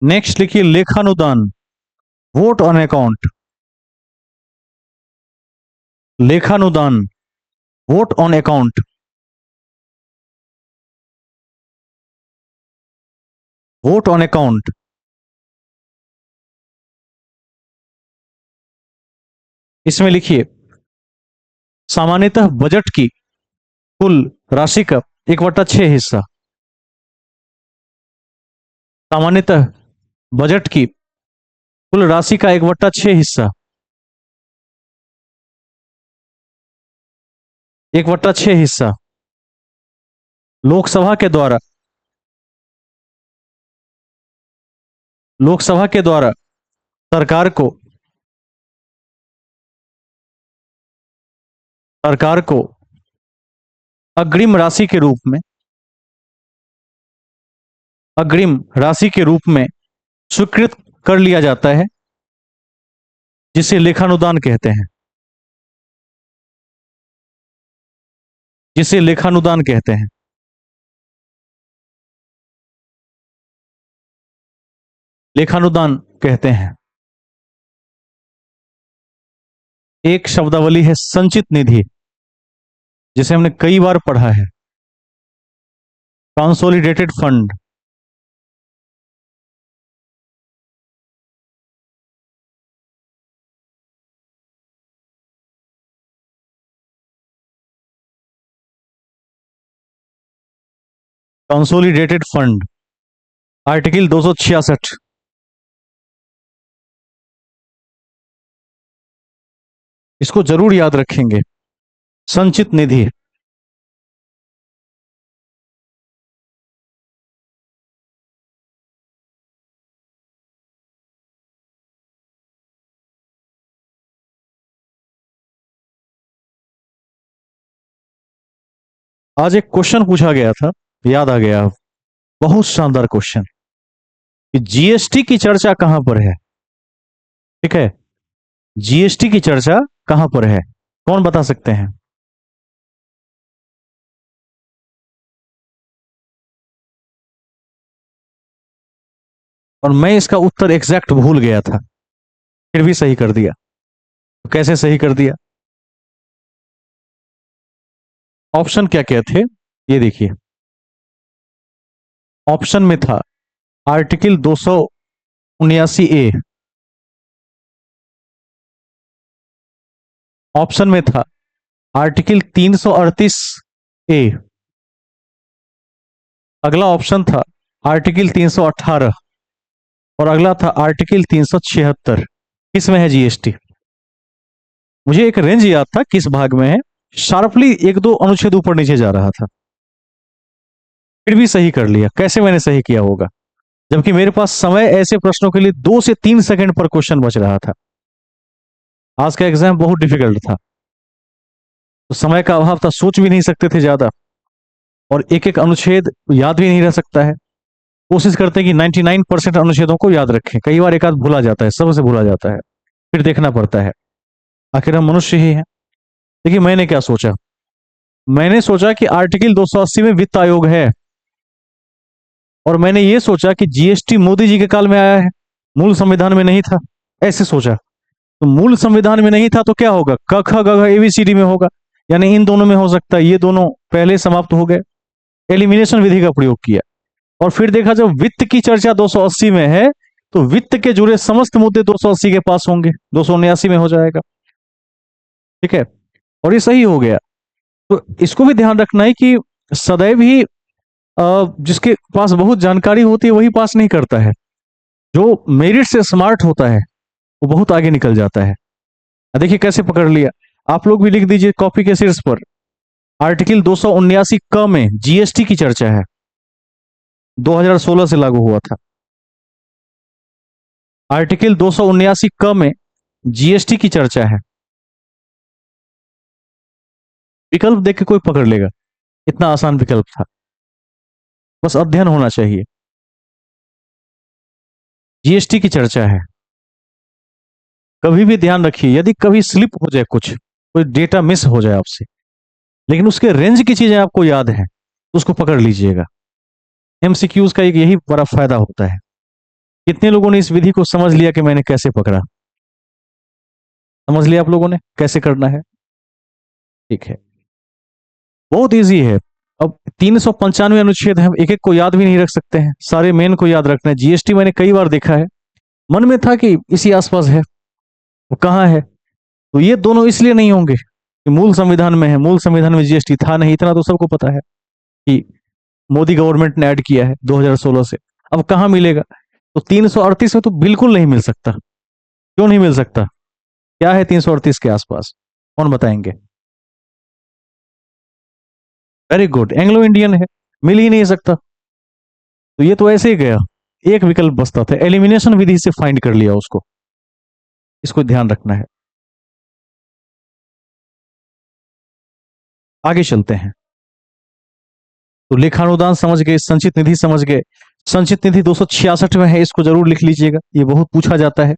नेक्स्ट लिखिए लेखानुदान, वोट ऑन अकाउंट। लेखानुदान, vote on account. Vote on account. इसमें लिखिए सामान्यतः बजट की कुल राशि का 1/6 हिस्सा। सामान्यतः बजट की कुल राशि का 1/6 हिस्सा। 1/6 हिस्सा लोकसभा के द्वारा, लोकसभा के द्वारा सरकार को, सरकार को अग्रिम राशि के रूप में, अग्रिम राशि के रूप में स्वीकृत कर लिया जाता है, जिसे लेखानुदान कहते हैं। जिसे लेखानुदान कहते हैं। लेखानुदान कहते हैं। एक शब्दावली है संचित निधि, जिसे हमने कई बार पढ़ा है, consolidated fund. Consolidated fund, article 266। इसको जरूर याद रखेंगे। संचित निधि। आज एक क्वेश्चन पूछा गया था, याद आ गया। बहुत शानदार क्वेश्चन कि जीएसटी की चर्चा कहां पर है। ठीक है, जीएसटी की चर्चा कहां पर है, कौन बता सकते हैं? और मैं इसका उत्तर एग्जैक्ट भूल गया था, फिर भी सही कर दिया। तो कैसे सही कर दिया? ऑप्शन क्या क्या थे, ये देखिए। ऑप्शन में था आर्टिकल 279 ए। ऑप्शन में था आर्टिकल 338 ए। अगला ऑप्शन था आर्टिकल 318। और अगला था आर्टिकल 376। किस में है जीएसटी? मुझे एक रेंज याद था किस भाग में है, शार्पली एक दो अनुच्छेद ऊपर नीचे जा रहा था, फिर भी सही कर लिया। कैसे मैंने सही किया होगा, जबकि मेरे पास समय ऐसे प्रश्नों के लिए 2 से 3 सेकंड पर क्वेश्चन बच रहा था। आज का एग्जाम बहुत डिफिकल्ट था, तो समय का अभाव था, सोच भी नहीं सकते थे ज्यादा, और एक एक अनुच्छेद याद भी नहीं रह सकता है। कोशिश करते हैं कि 99% अनुच्छेदों को याद रखें, कई बार एक आध भूला जाता है, सबसे भूला जाता है, फिर देखना पड़ता है। आखिर हम मनुष्य ही हैं। देखिए मैंने क्या सोचा, मैंने सोचा कि आर्टिकल 280 में वित्त आयोग है, और मैंने ये सोचा कि जीएसटी मोदी जी के काल में आया है, मूल संविधान में नहीं था, ऐसे सोचा। तो मूल संविधान में नहीं था तो क्या होगा, क ख ग घ एबीसीडी में होगा, यानी इन दोनों में हो सकता है, ये दोनों पहले समाप्त हो गए। एलिमिनेशन विधि का प्रयोग किया, और फिर देखा जब वित्त की चर्चा 280 में है, तो वित्त के जुड़े समस्त मुद्दे 280 के पास होंगे, 279 में हो जाएगा। ठीक है, और ये सही हो गया। तो इसको भी ध्यान रखना है कि सदैव ही जिसके पास बहुत जानकारी होती है वही पास नहीं करता है, जो मेरिट से स्मार्ट होता है वो बहुत आगे निकल जाता है। देखिए कैसे पकड़ लिया। आप लोग भी लिख दीजिए कॉपी के शीर्ष पर, आर्टिकल 279 क में जीएसटी की चर्चा है, 2016 से लागू हुआ था। आर्टिकल 279 क में जीएसटी की चर्चा है। विकल्प देख के कोई पकड़ लेगा, इतना आसान विकल्प था, बस अध्ययन होना चाहिए। जीएसटी की चर्चा है। कभी भी ध्यान रखिए, यदि कभी स्लिप हो जाए, कुछ कोई डेटा मिस हो जाए आपसे, लेकिन उसके रेंज की चीजें आपको याद है, तो उसको पकड़ लीजिएगा। एमसीक्यूज का एक यही बड़ा फायदा होता है। कितने लोगों ने इस विधि को समझ लिया कि मैंने कैसे पकड़ा? समझ लिया आप लोगों ने कैसे करना है? ठीक है, बहुत इजी है। अब 395 अनुच्छेद है, एक एक को याद भी नहीं रख सकते हैं, सारे मेन को याद रखना है। जीएसटी मैंने कई बार देखा है, मन में था कि इसी आसपास है, वो कहाँ है। तो ये दोनों इसलिए नहीं होंगे कि मूल संविधान में है, मूल संविधान में जीएसटी था नहीं, इतना तो सबको पता है कि मोदी गवर्नमेंट ने ऐड किया है 2016 से। अब कहाँ मिलेगा? तो 338 में तो बिल्कुल नहीं मिल सकता। क्यों नहीं मिल सकता? क्या है 338 के आसपास, कौन बताएंगे? वेरी गुड, एंग्लो इंडियन है, मिल ही नहीं सकता। तो ये तो ऐसे ही गया, एक विकल्प बचता था, एलिमिनेशन विधि से फाइंड कर लिया उसको। इसको ध्यान रखना है। आगे चलते हैं। तो लेखानुदान समझ गए, संचित निधि समझ गए। संचित निधि 266 में है, इसको जरूर लिख लीजिएगा, ये बहुत पूछा जाता है।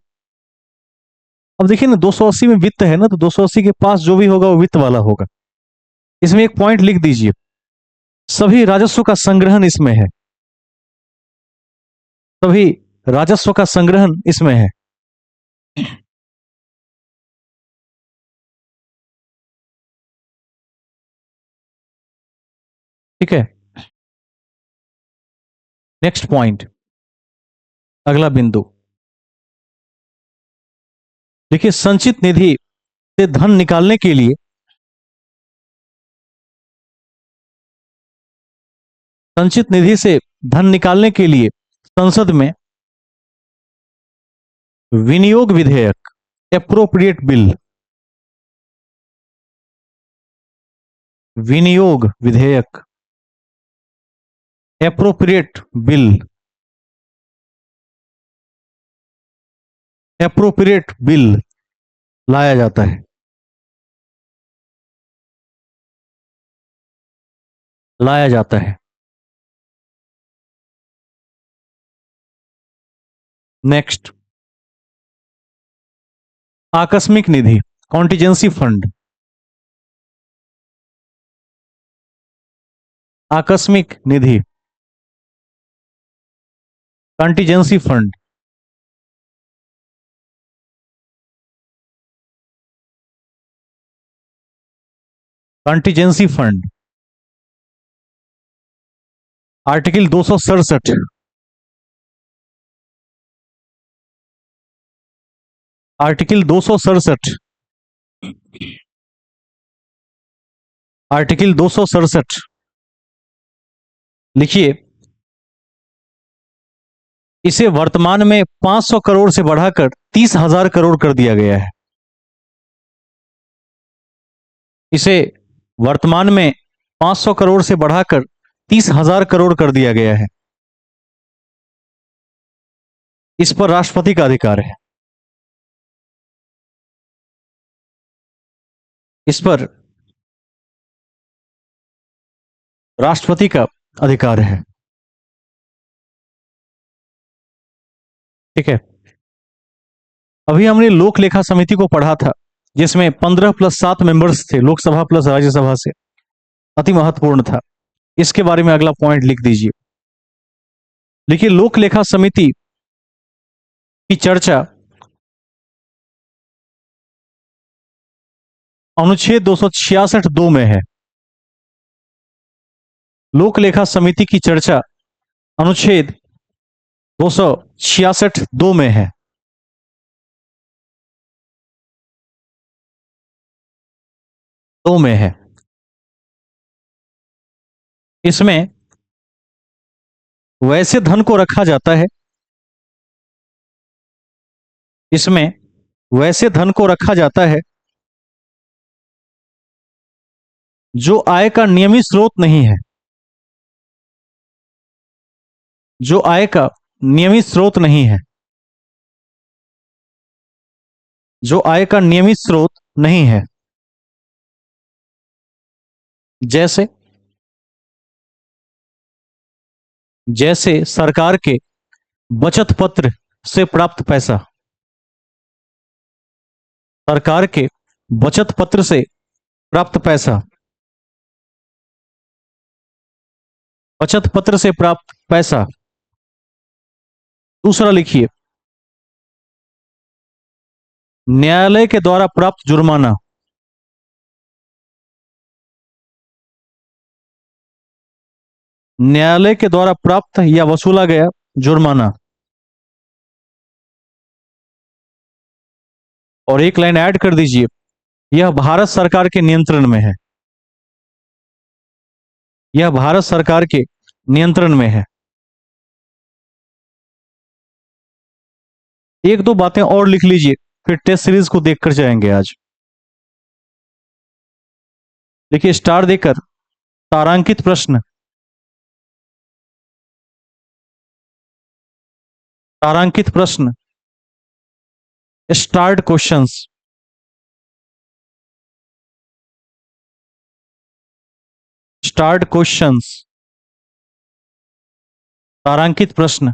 अब देखिए ना, 280 में वित्त है ना, तो 280 के पास जो भी होगा वो वित्त वाला होगा। इसमें एक पॉइंट लिख दीजिए, सभी राजस्व का संग्रहण इसमें है, सभी राजस्व का संग्रहण इसमें है। ठीक है, नेक्स्ट पॉइंट, अगला बिंदु। देखिए संचित निधि से धन निकालने के लिए संचित निधि से धन निकालने के लिए संसद में विनियोग विधेयक, एप्रोप्रिएट बिल, विनियोग विधेयक, एप्रोप्रिएट बिल, एप्रोप्रिएट बिल लाया जाता है। लाया जाता है। नेक्स्ट, आकस्मिक निधि, कॉन्टिजेंसी फंड, आकस्मिक निधि, contingency fund, contingency fund, article 267, article 267, article 267 लिखिए, इसे वर्तमान में 500 करोड़ से बढ़ाकर 30,000 करोड़ कर दिया गया है। इसे वर्तमान में 500 करोड़ से बढ़ाकर 30,000 करोड़ कर दिया गया है। इस पर राष्ट्रपति का अधिकार है। इस पर राष्ट्रपति का अधिकार है। ठीक है। अभी हमने लोक लेखा समिति को पढ़ा था, जिसमें 15 + 7 मेंबर्स थे, लोकसभा प्लस राज्यसभा से। अति महत्वपूर्ण था। इसके बारे में अगला पॉइंट लिख दीजिए। देखिए, लोक लेखा समिति की चर्चा अनुच्छेद 266(2) में है। लोक लेखा समिति की चर्चा अनुच्छेद 266(2) में है। दो में है। इसमें वैसे धन को रखा जाता है, इसमें वैसे धन को रखा जाता है जो आय का नियमित स्रोत नहीं है, जो आय का नियमित स्रोत नहीं है, जो आय का नियमित स्रोत नहीं है। जैसे जैसे सरकार के बचत पत्र से प्राप्त पैसा, सरकार के बचत पत्र से प्राप्त पैसा, बचत पत्र से प्राप्त पैसा। दूसरा लिखिए, न्यायालय के द्वारा प्राप्त जुर्माना, न्यायालय के द्वारा प्राप्त या वसूला गया जुर्माना। और एक लाइन ऐड कर दीजिए, यह भारत सरकार के नियंत्रण में है, यह भारत सरकार के नियंत्रण में है। एक दो बातें और लिख लीजिए, फिर टेस्ट सीरीज को देखकर जाएंगे आज। देखिए, स्टार देकर तारांकित प्रश्न, तारांकित प्रश्न, स्टार्ड क्वेश्चंस, स्टार्ड क्वेश्चंस, तारांकित प्रश्न।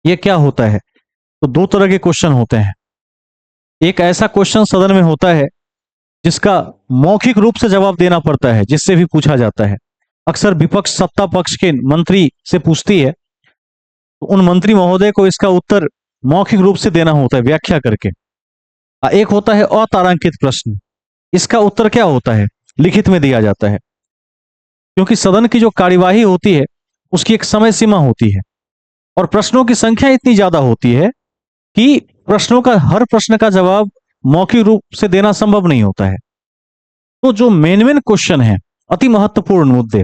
यह क्या होता है? तो दो तरह के क्वेश्चन होते हैं। एक ऐसा क्वेश्चन सदन में होता है जिसका मौखिक रूप से जवाब देना पड़ता है, जिससे भी पूछा जाता है। अक्सर विपक्ष सत्ता पक्ष के मंत्री से पूछती है, तो उन मंत्री महोदय को इसका उत्तर मौखिक रूप से देना होता है, व्याख्या करके। एक होता है अतारांकित प्रश्न। इसका उत्तर क्या होता है? लिखित में दिया जाता है। क्योंकि सदन की जो कार्यवाही होती है उसकी एक समय सीमा होती है, और प्रश्नों की संख्या इतनी ज्यादा होती है कि प्रश्नों का, हर प्रश्न का जवाब मौखिक रूप से देना संभव नहीं होता है। तो जो मेन मेन क्वेश्चन है, अति महत्वपूर्ण मुद्दे,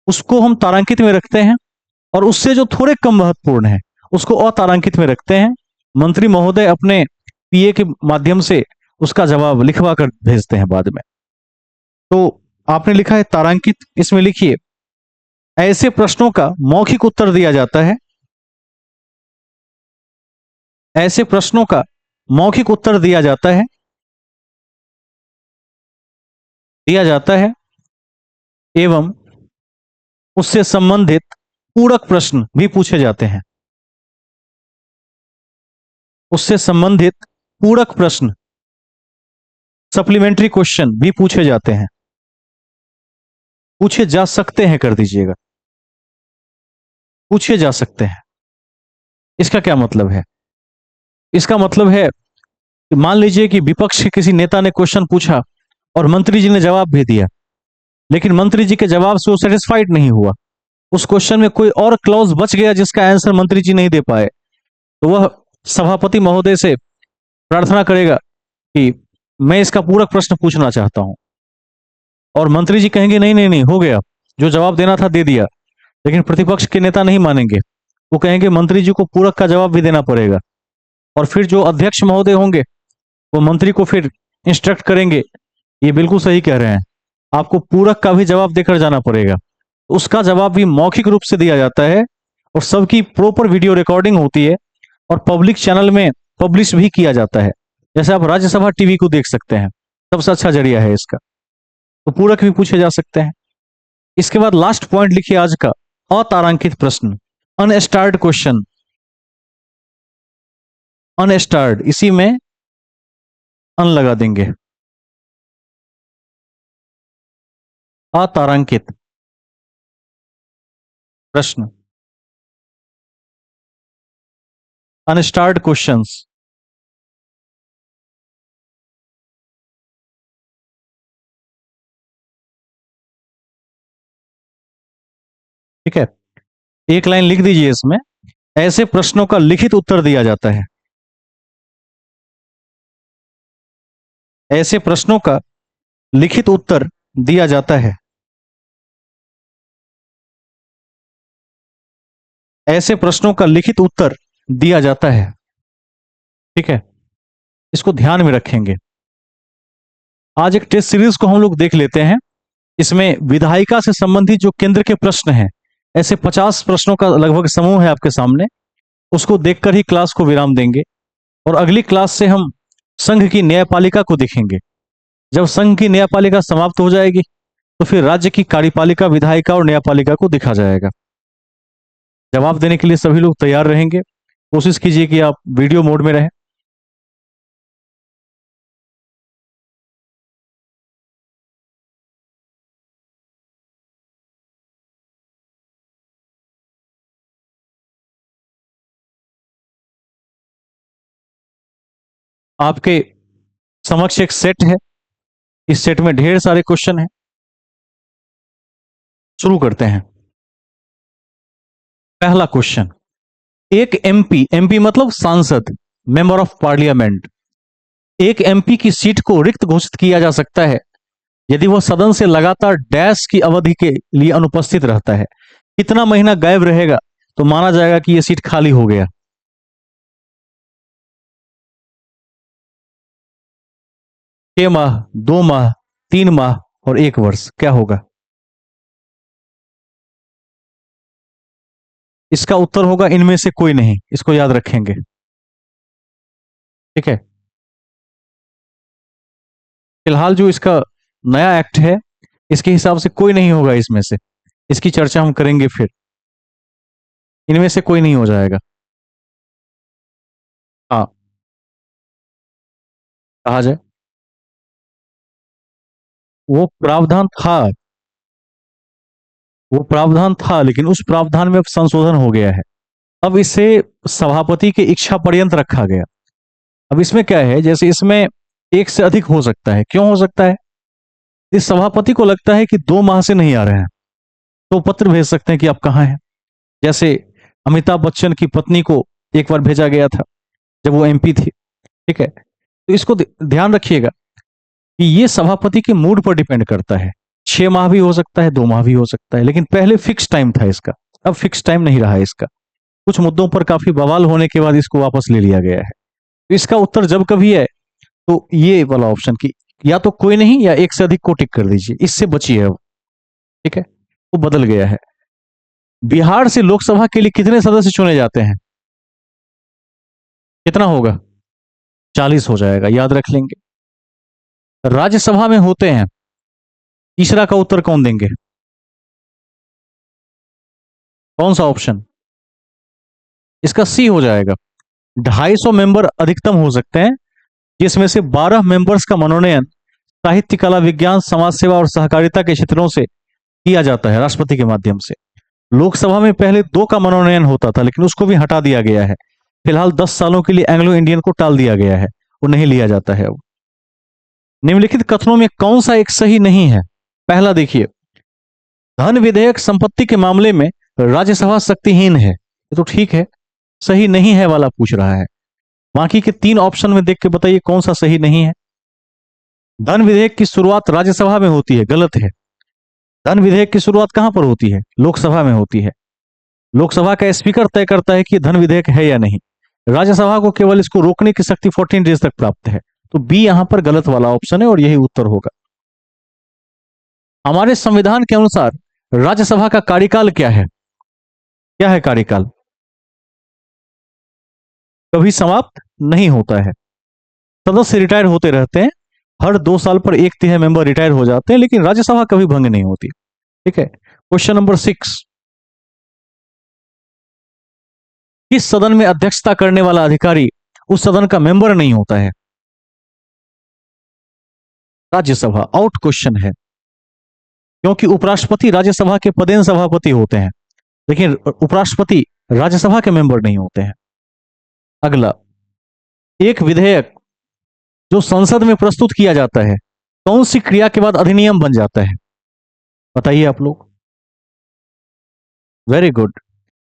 उसको हम तारांकित में रखते हैं, और उससे जो थोड़े कम महत्वपूर्ण है उसको अतारांकित में रखते हैं। मंत्री महोदय अपने पीए के माध्यम से उसका जवाब लिखवा कर भेजते हैं बाद में। तो आपने लिखा है तारांकित, इसमें लिखिए ऐसे प्रश्नों का मौखिक उत्तर दिया जाता है, ऐसे प्रश्नों का मौखिक उत्तर दिया जाता है एवं उससे संबंधित पूरक प्रश्न भी पूछे जाते हैं। उससे संबंधित पूरक प्रश्न, सप्लीमेंट्री क्वेश्चन भी पूछे जाते हैं, पूछे जा सकते हैं कर दीजिएगा, पूछे जा सकते हैं। इसका क्या मतलब है? इसका मतलब है कि मान लीजिए कि विपक्ष के किसी नेता ने क्वेश्चन पूछा और मंत्री जी ने जवाब भी दिया, लेकिन मंत्री जी के जवाब से वो सेटिस्फाइड नहीं हुआ, उस क्वेश्चन में कोई और क्लॉज बच गया जिसका आंसर मंत्री जी नहीं दे पाए, तो वह सभापति महोदय से प्रार्थना करेगा कि मैं इसका पूरक प्रश्न पूछना चाहता हूं। और मंत्री जी कहेंगे नहीं नहीं नहीं, हो गया, जो जवाब देना था दे दिया। लेकिन प्रतिपक्ष के नेता नहीं मानेंगे, वो कहेंगे मंत्री जी को पूरक का जवाब भी देना पड़ेगा। और फिर जो अध्यक्ष महोदय होंगे वो मंत्री को फिर इंस्ट्रक्ट करेंगे, ये बिल्कुल सही कह रहे हैं, आपको पूरक का भी जवाब देकर जाना पड़ेगा। उसका जवाब भी मौखिक रूप से दिया जाता है और सबकी प्रॉपर वीडियो रिकॉर्डिंग होती है और पब्लिक चैनल में पब्लिश भी किया जाता है। जैसे आप राज्यसभा टीवी को देख सकते हैं, सबसे अच्छा जरिया है इसका। तो पूरक भी पूछे जा सकते हैं। इसके बाद लास्ट पॉइंट लिखिए आज का, अतारांकित प्रश्न, अनस्टार्ड क्वेश्चन। अनस्टार्ड, इसी में अन लगा देंगे, अतारांकित प्रश्न, अनस्टार्ड क्वेश्चंस। ठीक है, एक लाइन लिख दीजिए इसमें, ऐसे प्रश्नों का लिखित उत्तर दिया जाता है। ऐसे प्रश्नों का लिखित उत्तर दिया जाता है। ऐसे प्रश्नों का लिखित उत्तर दिया जाता है। ठीक है, इसको ध्यान में रखेंगे। आज एक टेस्ट सीरीज को हम लोग देख लेते हैं। इसमें विधायिका से संबंधित जो केंद्र के प्रश्न हैं, ऐसे 50 प्रश्नों का लगभग समूह है आपके सामने, उसको देखकर ही क्लास को विराम देंगे। और अगली क्लास से हम संघ की न्यायपालिका को देखेंगे। जब संघ की न्यायपालिका समाप्त हो जाएगी तो फिर राज्य की कार्यपालिका, विधायिका और न्यायपालिका को देखा जाएगा। जवाब देने के लिए सभी लोग तैयार रहेंगे। कोशिश कीजिए कि आप वीडियो मोड में रहें। आपके समक्ष एक सेट है, इस सेट में ढेर सारे क्वेश्चन हैं। शुरू करते हैं। पहला क्वेश्चन, एक एमपी, एमपी मतलब सांसद, मेंबर ऑफ पार्लियामेंट, एक एमपी की सीट को रिक्त घोषित किया जा सकता है यदि वह सदन से लगातार डैश की अवधि के लिए अनुपस्थित रहता है। कितना महीना गायब रहेगा तो माना जाएगा कि यह सीट खाली हो गया? 6 माह, 2 माह, 3 माह और 1 वर्ष, क्या होगा? इसका उत्तर होगा इनमें से कोई नहीं, इसको याद रखेंगे। ठीक है, फिलहाल जो इसका नया एक्ट है इसके हिसाब से कोई नहीं होगा इसमें से। इसकी चर्चा हम करेंगे फिर। इनमें से कोई नहीं हो जाएगा। हाँ, कहा जाए वो प्रावधान था, वो प्रावधान था, लेकिन उस प्रावधान में अब संशोधन हो गया है। अब इसे सभापति की इच्छा पर्यंत रखा गया। अब इसमें क्या है, जैसे इसमें एक से अधिक हो सकता है। क्यों हो सकता है? इस सभापति को लगता है कि 2 माह से नहीं आ रहे हैं तो पत्र भेज सकते हैं कि आप कहाँ हैं। जैसे अमिताभ बच्चन की पत्नी को एक बार भेजा गया था जब वो एमपी थी। ठीक है, तो इसको ध्यान रखिएगा कि ये सभापति के मूड पर डिपेंड करता है। 6 माह भी हो सकता है, 2 माह भी हो सकता है, लेकिन पहले फिक्स टाइम था इसका। अब फिक्स टाइम नहीं रहा है इसका। कुछ मुद्दों पर काफी बवाल होने के बाद इसको वापस ले लिया गया है। तो इसका उत्तर जब कभी है तो ये वाला ऑप्शन की, या तो कोई नहीं या एक से अधिक को टिक कर दीजिए, इससे बचिए अब। ठीक है, वो बदल गया है। बिहार से लोकसभा के लिए कितने सदस्य चुने जाते हैं? कितना होगा? 40 हो जाएगा, याद रख लेंगे। राज्यसभा में होते हैं, तीसरा का उत्तर कौन देंगे? कौन सा ऑप्शन? इसका सी हो जाएगा। 250 मेंबर अधिकतम हो सकते हैं, जिसमें से 12 मेंबर्स का मनोनयन साहित्य, कला, विज्ञान, समाज सेवा और सहकारिता के क्षेत्रों से किया जाता है राष्ट्रपति के माध्यम से। लोकसभा में पहले 2 का मनोनयन होता था, लेकिन उसको भी हटा दिया गया है। फिलहाल 10 सालों के लिए एंग्लो इंडियन को टाल दिया गया है, वो नहीं लिया जाता है अब। निम्नलिखित कथनों में कौन सा एक सही नहीं है? पहला देखिए, धन विधेयक संपत्ति के मामले में राज्यसभा शक्तिहीन है, ये तो ठीक है। सही नहीं है वाला पूछ रहा है। बाकी के 3 ऑप्शन में देख के बताइए कौन सा सही नहीं है। धन विधेयक की शुरुआत राज्यसभा में होती है, गलत है। धन विधेयक की शुरुआत कहां पर होती है? लोकसभा में होती है। लोकसभा का स्पीकर तय करता है कि धन विधेयक है या नहीं। राज्यसभा को केवल इसको रोकने की शक्ति 14 डेज तक प्राप्त है। तो बी यहां पर गलत वाला ऑप्शन है और यही उत्तर होगा। हमारे संविधान के अनुसार राज्यसभा का कार्यकाल क्या है? क्या है कार्यकाल? कभी समाप्त नहीं होता है। सदस्य रिटायर होते रहते हैं। हर 2 साल पर 1/3 मेंबर रिटायर हो जाते हैं, लेकिन राज्यसभा कभी भंग नहीं होती। ठीक है, क्वेश्चन नंबर 6। किस सदन में अध्यक्षता करने वाला अधिकारी उस सदन का मेंबर नहीं होता है? राज्यसभा। आउट क्वेश्चन है, क्योंकि उपराष्ट्रपति राज्यसभा के पदेन सभापति होते हैं, लेकिन उपराष्ट्रपति राज्यसभा के मेंबर नहीं होते हैं। अगला, एक विधेयक जो संसद में प्रस्तुत किया जाता है, कौन सी क्रिया के बाद अधिनियम बन जाता है? बताइए आप लोग। Very good.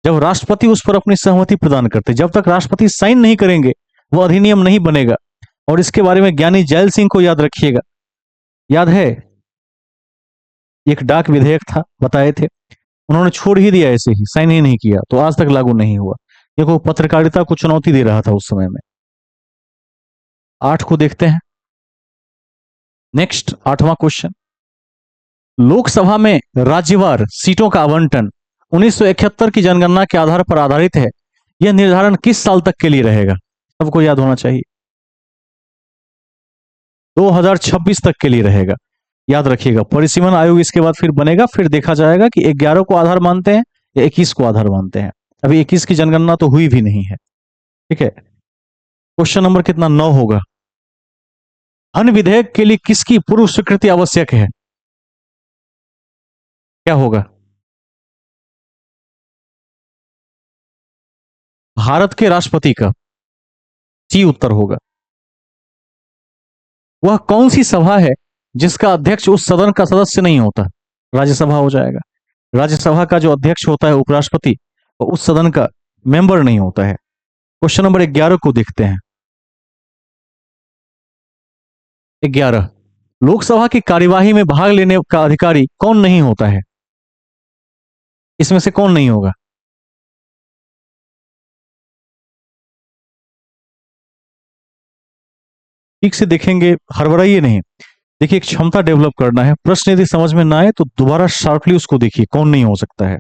जब राष्ट्रपति उस पर अपनी सहमति प्रदान करते, जब तक राष्ट्रपति साइन नहीं करेंगे वो अधिनियम नहीं बनेगा। और इसके बारे में ज्ञानी जैल सिंह को याद रखिएगा। याद है, एक डाक विधेयक था, बताए थे, उन्होंने छोड़ ही दिया, ऐसे ही साइन ही नहीं किया, तो आज तक लागू नहीं हुआ। देखो, पत्रकारिता को चुनौती दे रहा था उस समय में। 8 को देखते हैं। Next, 8वां question. लोकसभा में राज्यवार सीटों का आवंटन 1971 की जनगणना के आधार पर आधारित है। यह निर्धारण किस साल तक के लिए रहेगा? सबको याद होना चाहिए। 2026 तक के लिए रहेगा। याद रखिएगा, परिसीमन आयोग इसके बाद फिर बनेगा, फिर देखा जाएगा कि 11 को आधार मानते हैं या 21 को आधार मानते हैं। अभी 21 की जनगणना तो हुई भी नहीं है। ठीक है, क्वेश्चन नंबर कितना? 9 होगा। धन विधेयक के लिए किसकी पूर्व स्वीकृति आवश्यक है? क्या होगा? भारत के राष्ट्रपति का। सी उत्तर होगा। वह कौन सी सभा है जिसका अध्यक्ष उस सदन का सदस्य नहीं होता? राज्यसभा हो जाएगा। राज्यसभा का जो अध्यक्ष होता है, उपराष्ट्रपति, वो उस सदन का मेंबर नहीं होता है। क्वेश्चन नंबर 11 को देखते हैं। 11, लोकसभा की कार्यवाही में भाग लेने का अधिकारी कौन नहीं होता है? इसमें से कौन नहीं होगा? ठीक से देखेंगे, हड़बड़ाइए नहीं। देखिए, एक क्षमता डेवलप करना है। प्रश्न यदि समझ में ना आए तो दोबारा शार्पली उसको देखिए, कौन नहीं हो सकता है।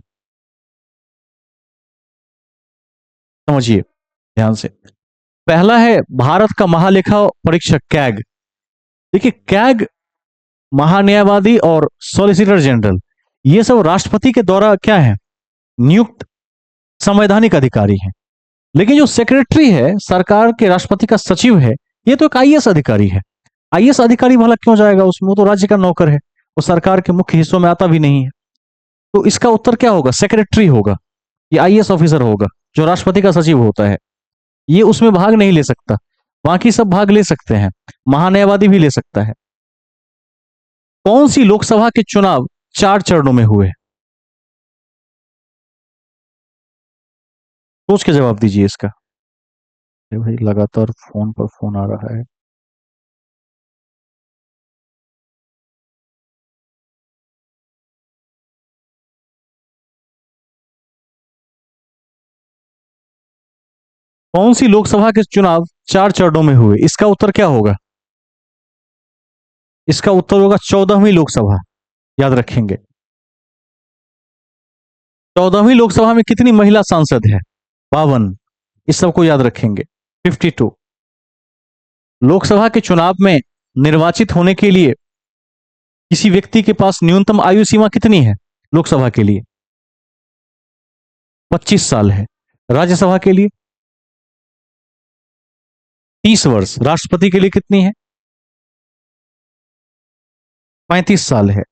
समझिए ध्यान से। पहला है भारत का महालेखा परीक्षक, कैग। देखिए, कैग महान्यायवादी और सॉलिसिटर जनरल, ये सब राष्ट्रपति के द्वारा क्या है, नियुक्त संवैधानिक अधिकारी हैं। लेकिन जो सेक्रेटरी है, सरकार के राष्ट्रपति का सचिव है, ये तो एक आईएएस अधिकारी है। आईएएस अधिकारी भला क्यों जाएगा उसमें? वो तो राज्य का नौकर है, वो सरकार के मुख्य हिस्सों में आता भी नहीं है। तो इसका उत्तर क्या होगा? सेक्रेटरी होगा। ये आईएएस ऑफिसर होगा जो राष्ट्रपति का सचिव होता है। ये उसमें भाग नहीं ले सकता। बाकी सब भाग ले सकते हैं, महान्यायवादी भी ले सकता है। कौन सी लोकसभा के चुनाव 4 चरणों में हुए? सोच के जवाब दीजिए इसका। अरे भाई, लगातार फोन पर फोन आ रहा है। कौन सी लोकसभा के चुनाव 4 चरणों में हुए? इसका उत्तर क्या होगा? इसका उत्तर होगा 14वीं लोकसभा। याद रखेंगे। 14वीं लोकसभा में कितनी महिला सांसद है? 52। इस सबको याद रखेंगे। 52। लोकसभा के चुनाव में निर्वाचित होने के लिए किसी व्यक्ति के पास न्यूनतम आयु सीमा कितनी है लोकसभा के लिए? 25 साल है। राज्यसभा के लिए 30 वर्ष। राष्ट्रपति के लिए कितनी है? 35 साल है।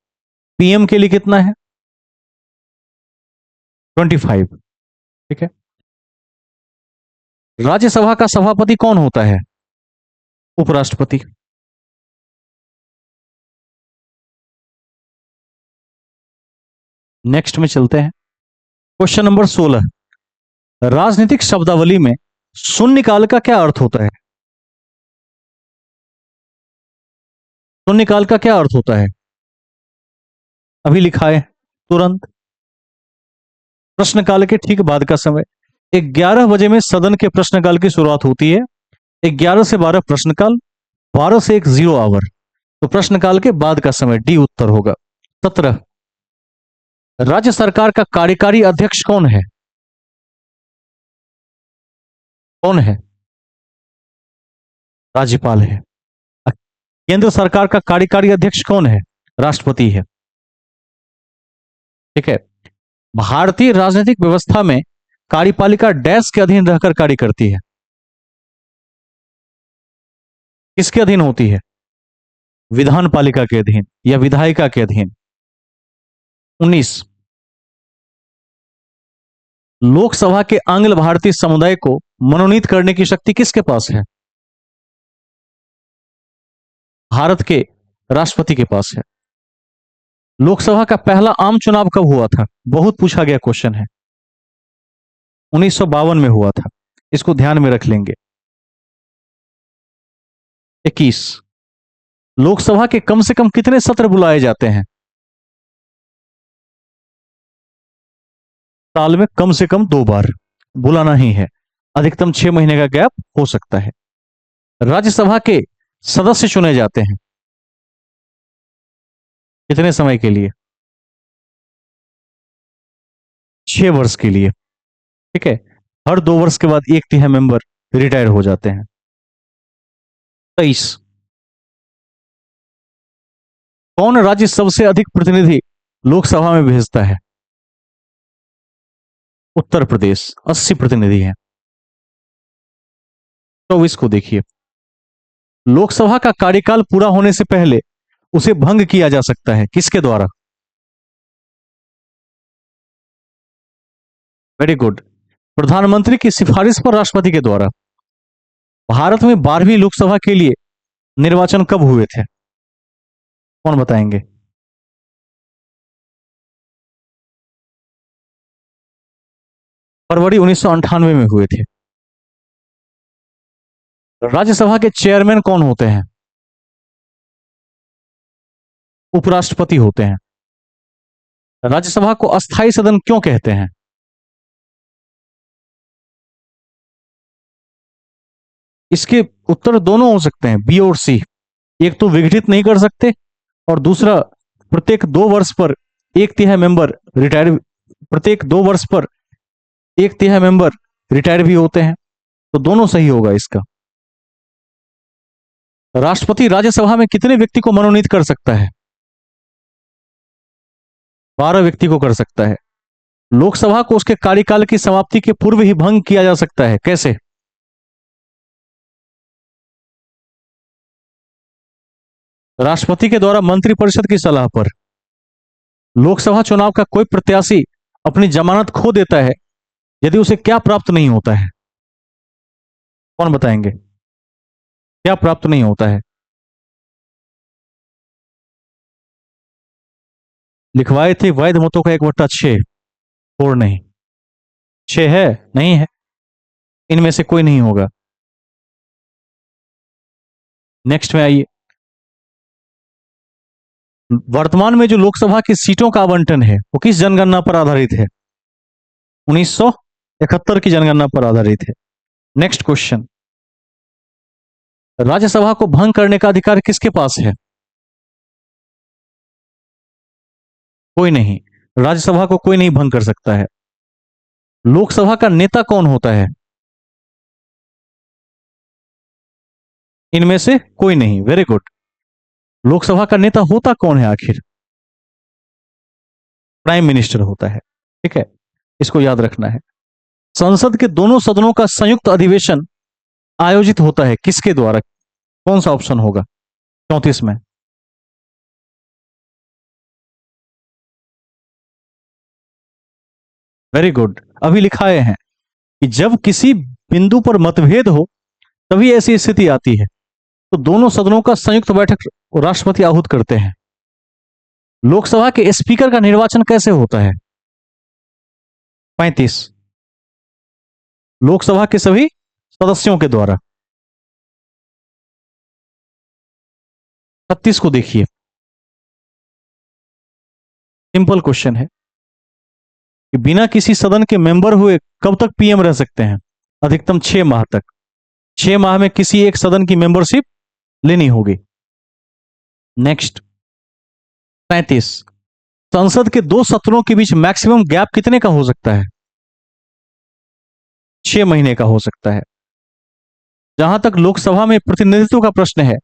पीएम के लिए कितना है? 25। ठीक है। राज्यसभा का सभापति कौन होता है? उपराष्ट्रपति। नेक्स्ट में चलते हैं। Question number 16। राजनीतिक शब्दावली में शून्यकाल का क्या अर्थ होता है? शून्यकाल का क्या अर्थ होता है? अभी लिखा है तुरंत। प्रश्नकाल के ठीक बाद का समय। 11 बजे में सदन के प्रश्नकाल की शुरुआत होती है। 11 से 12 प्रश्नकाल, 12 से 1 0 आवर। तो प्रश्नकाल के बाद का समय डी उत्तर होगा। 17। राज्य सरकार का कार्यकारी अध्यक्ष कौन है? कौन है? राज्यपाल है। केंद्र सरकार का कार्यकारी अध्यक्ष कौन है? राष्ट्रपति है। ठीक है। भारतीय राजनीतिक व्यवस्था में कार्यपालिका डैश के अधीन रहकर कार्य करती है? किसके अधीन होती है? विधान पालिका के अधीन या विधायिका के अधीन। 19। लोकसभा के आंग्ल भारतीय समुदाय को मनोनीत करने की शक्ति किसके पास है? भारत के राष्ट्रपति के पास है। लोकसभा का पहला आम चुनाव कब हुआ था? बहुत पूछा गया क्वेश्चन है। 1952 में हुआ था। इसको ध्यान में रख लेंगे। 21। लोकसभा के कम से कम कितने सत्र बुलाए जाते हैं? साल में कम से कम 2 बार बुलाना ही है। अधिकतम 6 महीने का गैप हो सकता है। राज्यसभा के सदस्य चुने जाते हैं कितने समय के लिए? 6 वर्ष के लिए। ठीक है। हर 2 वर्ष के बाद 1/3 मेंबर रिटायर हो जाते हैं। 23। कौन राज्य सबसे अधिक प्रतिनिधि लोकसभा में भेजता है? उत्तर प्रदेश 80 प्रतिनिधि हैं। 24 को देखिए। लोकसभा का कार्यकाल पूरा होने से पहले उसे भंग किया जा सकता है किसके द्वारा? Very good. प्रधानमंत्री की सिफारिश पर राष्ट्रपति के द्वारा। भारत में 12वीं लोकसभा के लिए निर्वाचन कब हुए थे? कौन बताएंगे? फरवरी 1998 में हुए थे। राज्यसभा के चेयरमैन कौन होते हैं? उपराष्ट्रपति होते हैं। राज्यसभा को अस्थायी सदन क्यों कहते हैं? इसके उत्तर दोनों हो सकते हैं, बी और सी। एक तो विघटित नहीं कर सकते और दूसरा प्रत्येक 2 वर्ष पर 1/3 मेंबर रिटायर, प्रत्येक 2 वर्ष पर 1/3 मेंबर रिटायर भी होते हैं। तो दोनों सही होगा इसका। राष्ट्रपति राज्यसभा में कितने व्यक्ति को मनोनीत कर सकता है? 12 व्यक्ति को कर सकता है। लोकसभा को उसके कार्यकाल की समाप्ति के पूर्व ही भंग किया जा सकता है, कैसे? राष्ट्रपति के द्वारा मंत्रिपरिषद की सलाह पर। लोकसभा चुनाव का कोई प्रत्याशी अपनी जमानत खो देता है यदि उसे क्या प्राप्त नहीं होता है? कौन बताएंगे? क्या प्राप्त नहीं होता है? लिखवाए थे वैध मतों का 1/6। और नहीं, 6 है नहीं है, इनमें से कोई नहीं होगा। नेक्स्ट में आइए। वर्तमान में जो लोकसभा की सीटों का आवंटन है वो किस जनगणना पर आधारित है? 1971 की जनगणना पर आधारित है। नेक्स्ट क्वेश्चन, राज्यसभा को भंग करने का अधिकार किसके पास है? कोई नहीं, राज्यसभा को कोई नहीं भंग कर सकता है। लोकसभा का नेता कौन होता है? इनमें से कोई नहीं। Very good. लोकसभा का नेता होता कौन है आखिर? प्राइम मिनिस्टर होता है। ठीक है, इसको याद रखना है। संसद के दोनों सदनों का संयुक्त अधिवेशन आयोजित होता है किसके द्वारा? कौन सा ऑप्शन होगा 34 में? Very good. अभी लिखाए हैं कि जब किसी बिंदु पर मतभेद हो तभी ऐसी स्थिति आती है तो दोनों सदनों का संयुक्त बैठक राष्ट्रपति आहूत करते हैं। लोकसभा के स्पीकर का निर्वाचन कैसे होता है? 35। लोकसभा के सभी सदस्यों के द्वारा। 36 को देखिए, सिंपल क्वेश्चन है कि बिना किसी सदन के मेंबर हुए कब तक पीएम रह सकते हैं? अधिकतम 6 माह तक। 6 माह में किसी एक सदन की मेंबरशिप लेनी होगी। नेक्स्ट, 35। संसद के दो सत्रों के बीच मैक्सिमम गैप कितने का हो सकता है? 6 महीने का हो सकता है। जहां तक लोकसभा में प्रतिनिधित्व का प्रश्न है,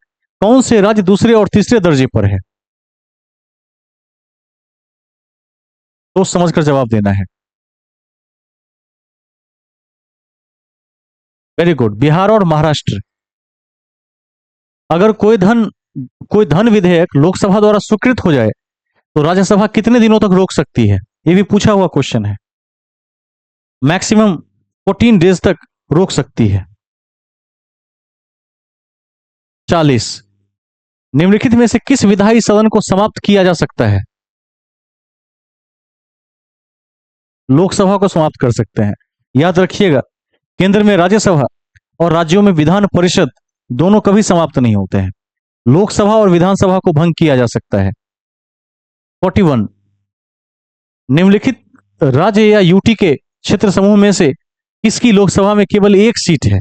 कौन से राज्य दूसरे और तीसरे दर्जे पर है? तो समझकर जवाब देना है। वेरी गुड, बिहार और महाराष्ट्र। अगर कोई धन विधेयक लोकसभा द्वारा स्वीकृत हो जाए तो राज्यसभा कितने दिनों तक रोक सकती है? यह भी पूछा हुआ क्वेश्चन है। मैक्सिमम 14 डेज तक रोक सकती है। 40। निम्नलिखित में से किस विधायी सदन को समाप्त किया जा सकता है? लोकसभा को समाप्त कर सकते हैं। याद रखिएगा, केंद्र में राज्यसभा और राज्यों में विधान परिषद दोनों कभी समाप्त नहीं होते हैं। लोकसभा और विधानसभा को भंग किया जा सकता है। 41। निम्नलिखित राज्य या यूटी के क्षेत्र समूह में से किसकी लोकसभा में केवल एक सीट है?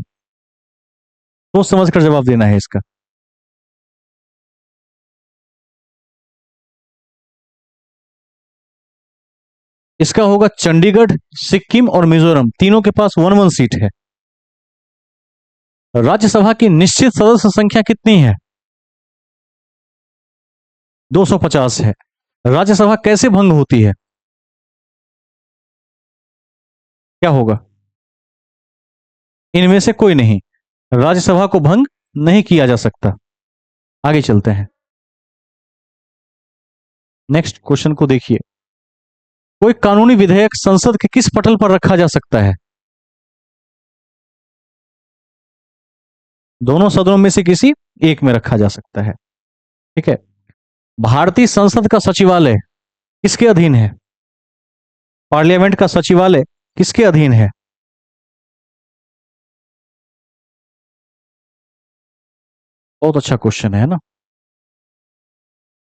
सोच समझकर जवाब देना है इसका। इसका होगा चंडीगढ़, सिक्किम और मिजोरम, तीनों के पास वन वन सीट है। राज्यसभा की निश्चित सदस्य संख्या कितनी है? 250 है। राज्यसभा कैसे भंग होती है? क्या होगा? इनमें से कोई नहीं, राज्यसभा को भंग नहीं किया जा सकता। आगे चलते हैं। नेक्स्ट क्वेश्चन को देखिए, कोई कानूनी विधेयक संसद के किस पटल पर रखा जा सकता है? दोनों सदनों में से किसी एक में रखा जा सकता है। ठीक है। भारतीय संसद का सचिवालय किसके अधीन है? पार्लियामेंट का सचिवालय किसके अधीन है? बहुत अच्छा क्वेश्चन है ना।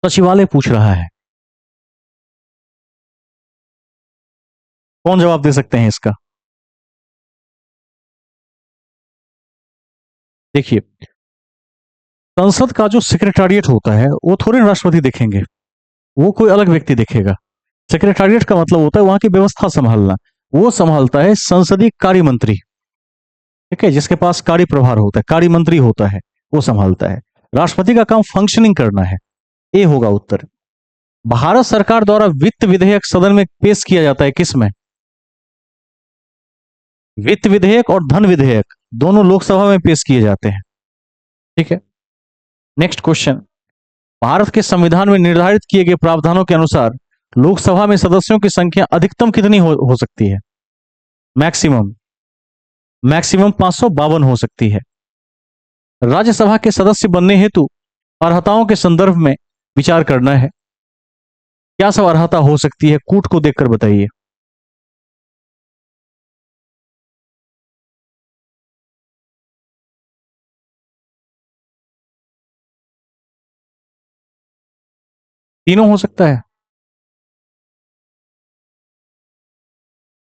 सचिवालय पूछ रहा है, कौन जवाब दे सकते हैं इसका? देखिए, संसद का जो सेक्रेटारिएट होता है वो थोड़े राष्ट्रपति देखेंगे, वो कोई अलग व्यक्ति देखेगा। सेक्रेटारिएट का मतलब होता है वहां की व्यवस्था संभालना। वो संभालता है संसदीय कार्य मंत्री। ठीक है, जिसके पास कार्य प्रभार होता है, कार्य मंत्री होता है, वो संभालता है। राष्ट्रपति का काम फंक्शनिंग करना है। ए होगा उत्तर। भारत सरकार द्वारा वित्त विधेयक सदन में पेश किया जाता है किस में? वित्त विधेयक और धन विधेयक दोनों लोकसभा में पेश किए जाते हैं। ठीक है। नेक्स्ट क्वेश्चन, भारत के संविधान में निर्धारित किए गए प्रावधानों के अनुसार लोकसभा में सदस्यों की संख्या अधिकतम कितनी हो सकती है? मैक्सिमम। मैक्सिमम 552 हो सकती है। राज्यसभा के सदस्य बनने हेतु अर्हताओं के संदर्भ में विचार करना है। क्या सब अर्हता हो सकती है, कूट को देखकर बताइए। तीनों हो सकता है?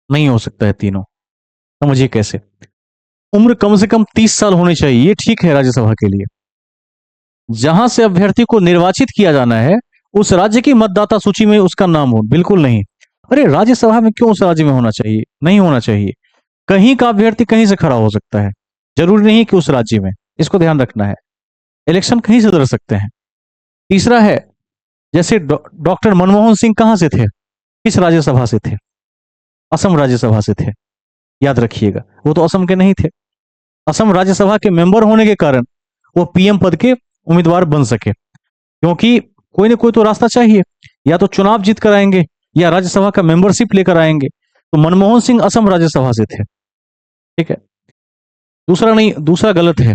नहीं हो सकता है तीनों। समझिए कैसे। उम्र कम से कम 30 साल होनी चाहिए, ये ठीक है राज्यसभा के लिए। जहां से अभ्यर्थी को निर्वाचित किया जाना है उस राज्य की मतदाता सूची में उसका नाम हो, बिल्कुल नहीं। अरे राज्यसभा में क्यों उस राज्य में होना चाहिए? नहीं होना चाहिए। कहीं का अभ्यर्थी कहीं से खड़ा हो सकता है, जरूरी नहीं कि उस राज्य में। इसको ध्यान रखना है। इलेक्शन कहीं से लड़ सकते हैं। तीसरा है, जैसे डॉक्टर मनमोहन सिंह कहां से थे, किस राज्यसभा से थे? असम राज्यसभा से थे, याद रखिएगा। वो तो असम के नहीं थे। असम राज्यसभा के मेंबर होने के कारण वो पीएम पद के उम्मीदवार बन सके, क्योंकि कोई ना कोई तो रास्ता चाहिए। या तो चुनाव जीत कर आएंगे या राज्यसभा का मेंबरशिप लेकर आएंगे। तो मनमोहन सिंह असम राज्यसभा से थे। ठीक है। दूसरा नहीं, दूसरा गलत है।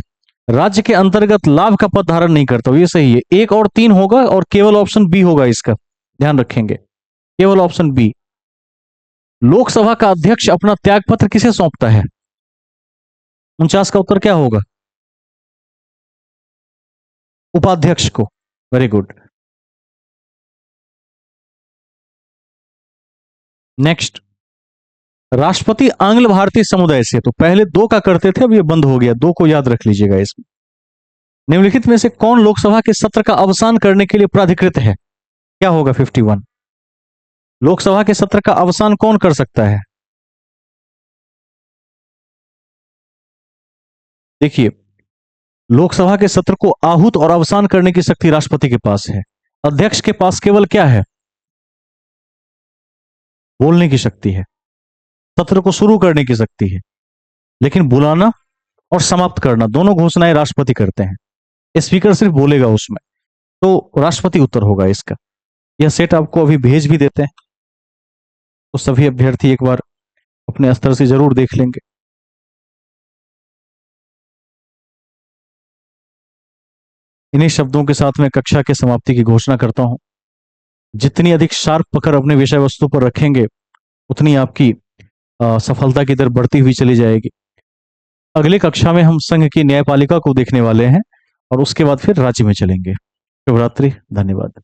राज्य के अंतर्गत लाभ का पद धारण नहीं करता, ये सही है। 1 और 3 होगा और केवल ऑप्शन बी होगा इसका, ध्यान रखेंगे। केवल ऑप्शन बी। लोकसभा का अध्यक्ष अपना त्यागपत्र किसे सौंपता है? 49 का उत्तर क्या होगा? उपाध्यक्ष को। Very good. नेक्स्ट, राष्ट्रपति आंग्ल भारतीय समुदाय से, तो पहले 2 का करते थे, अब ये बंद हो गया। 2 को याद रख लीजिएगा इसमें। निम्नलिखित में से कौन लोकसभा के सत्र का अवसान करने के लिए प्राधिकृत है? क्या होगा 51? लोकसभा के सत्र का अवसान कौन कर सकता है? देखिए, लोकसभा के सत्र को आहूत और अवसान करने की शक्ति राष्ट्रपति के पास है। अध्यक्ष के पास केवल क्या है? बोलने की शक्ति है, सत्र को शुरू करने की शक्ति है, लेकिन बुलाना और समाप्त करना दोनों घोषणाएं राष्ट्रपति करते हैं। स्पीकर सिर्फ बोलेगा उसमें। तो राष्ट्रपति उत्तर होगा इसका। यह सेट आपको अभी भेज भी देते हैं, तो सभी अभ्यर्थी एक बार अपने स्तर से जरूर देख लेंगे। इन्हीं शब्दों के साथ मैं कक्षा की समाप्ति की घोषणा करता हूं। जितनी अधिक शार्प पकड़ अपने विषय वस्तु पर रखेंगे, उतनी आपकी सफलता की दर बढ़ती हुई चली जाएगी। अगली कक्षा में हम संघ की न्यायपालिका को देखने वाले हैं और उसके बाद फिर राज्य में चलेंगे। शुभ रात्रि, धन्यवाद।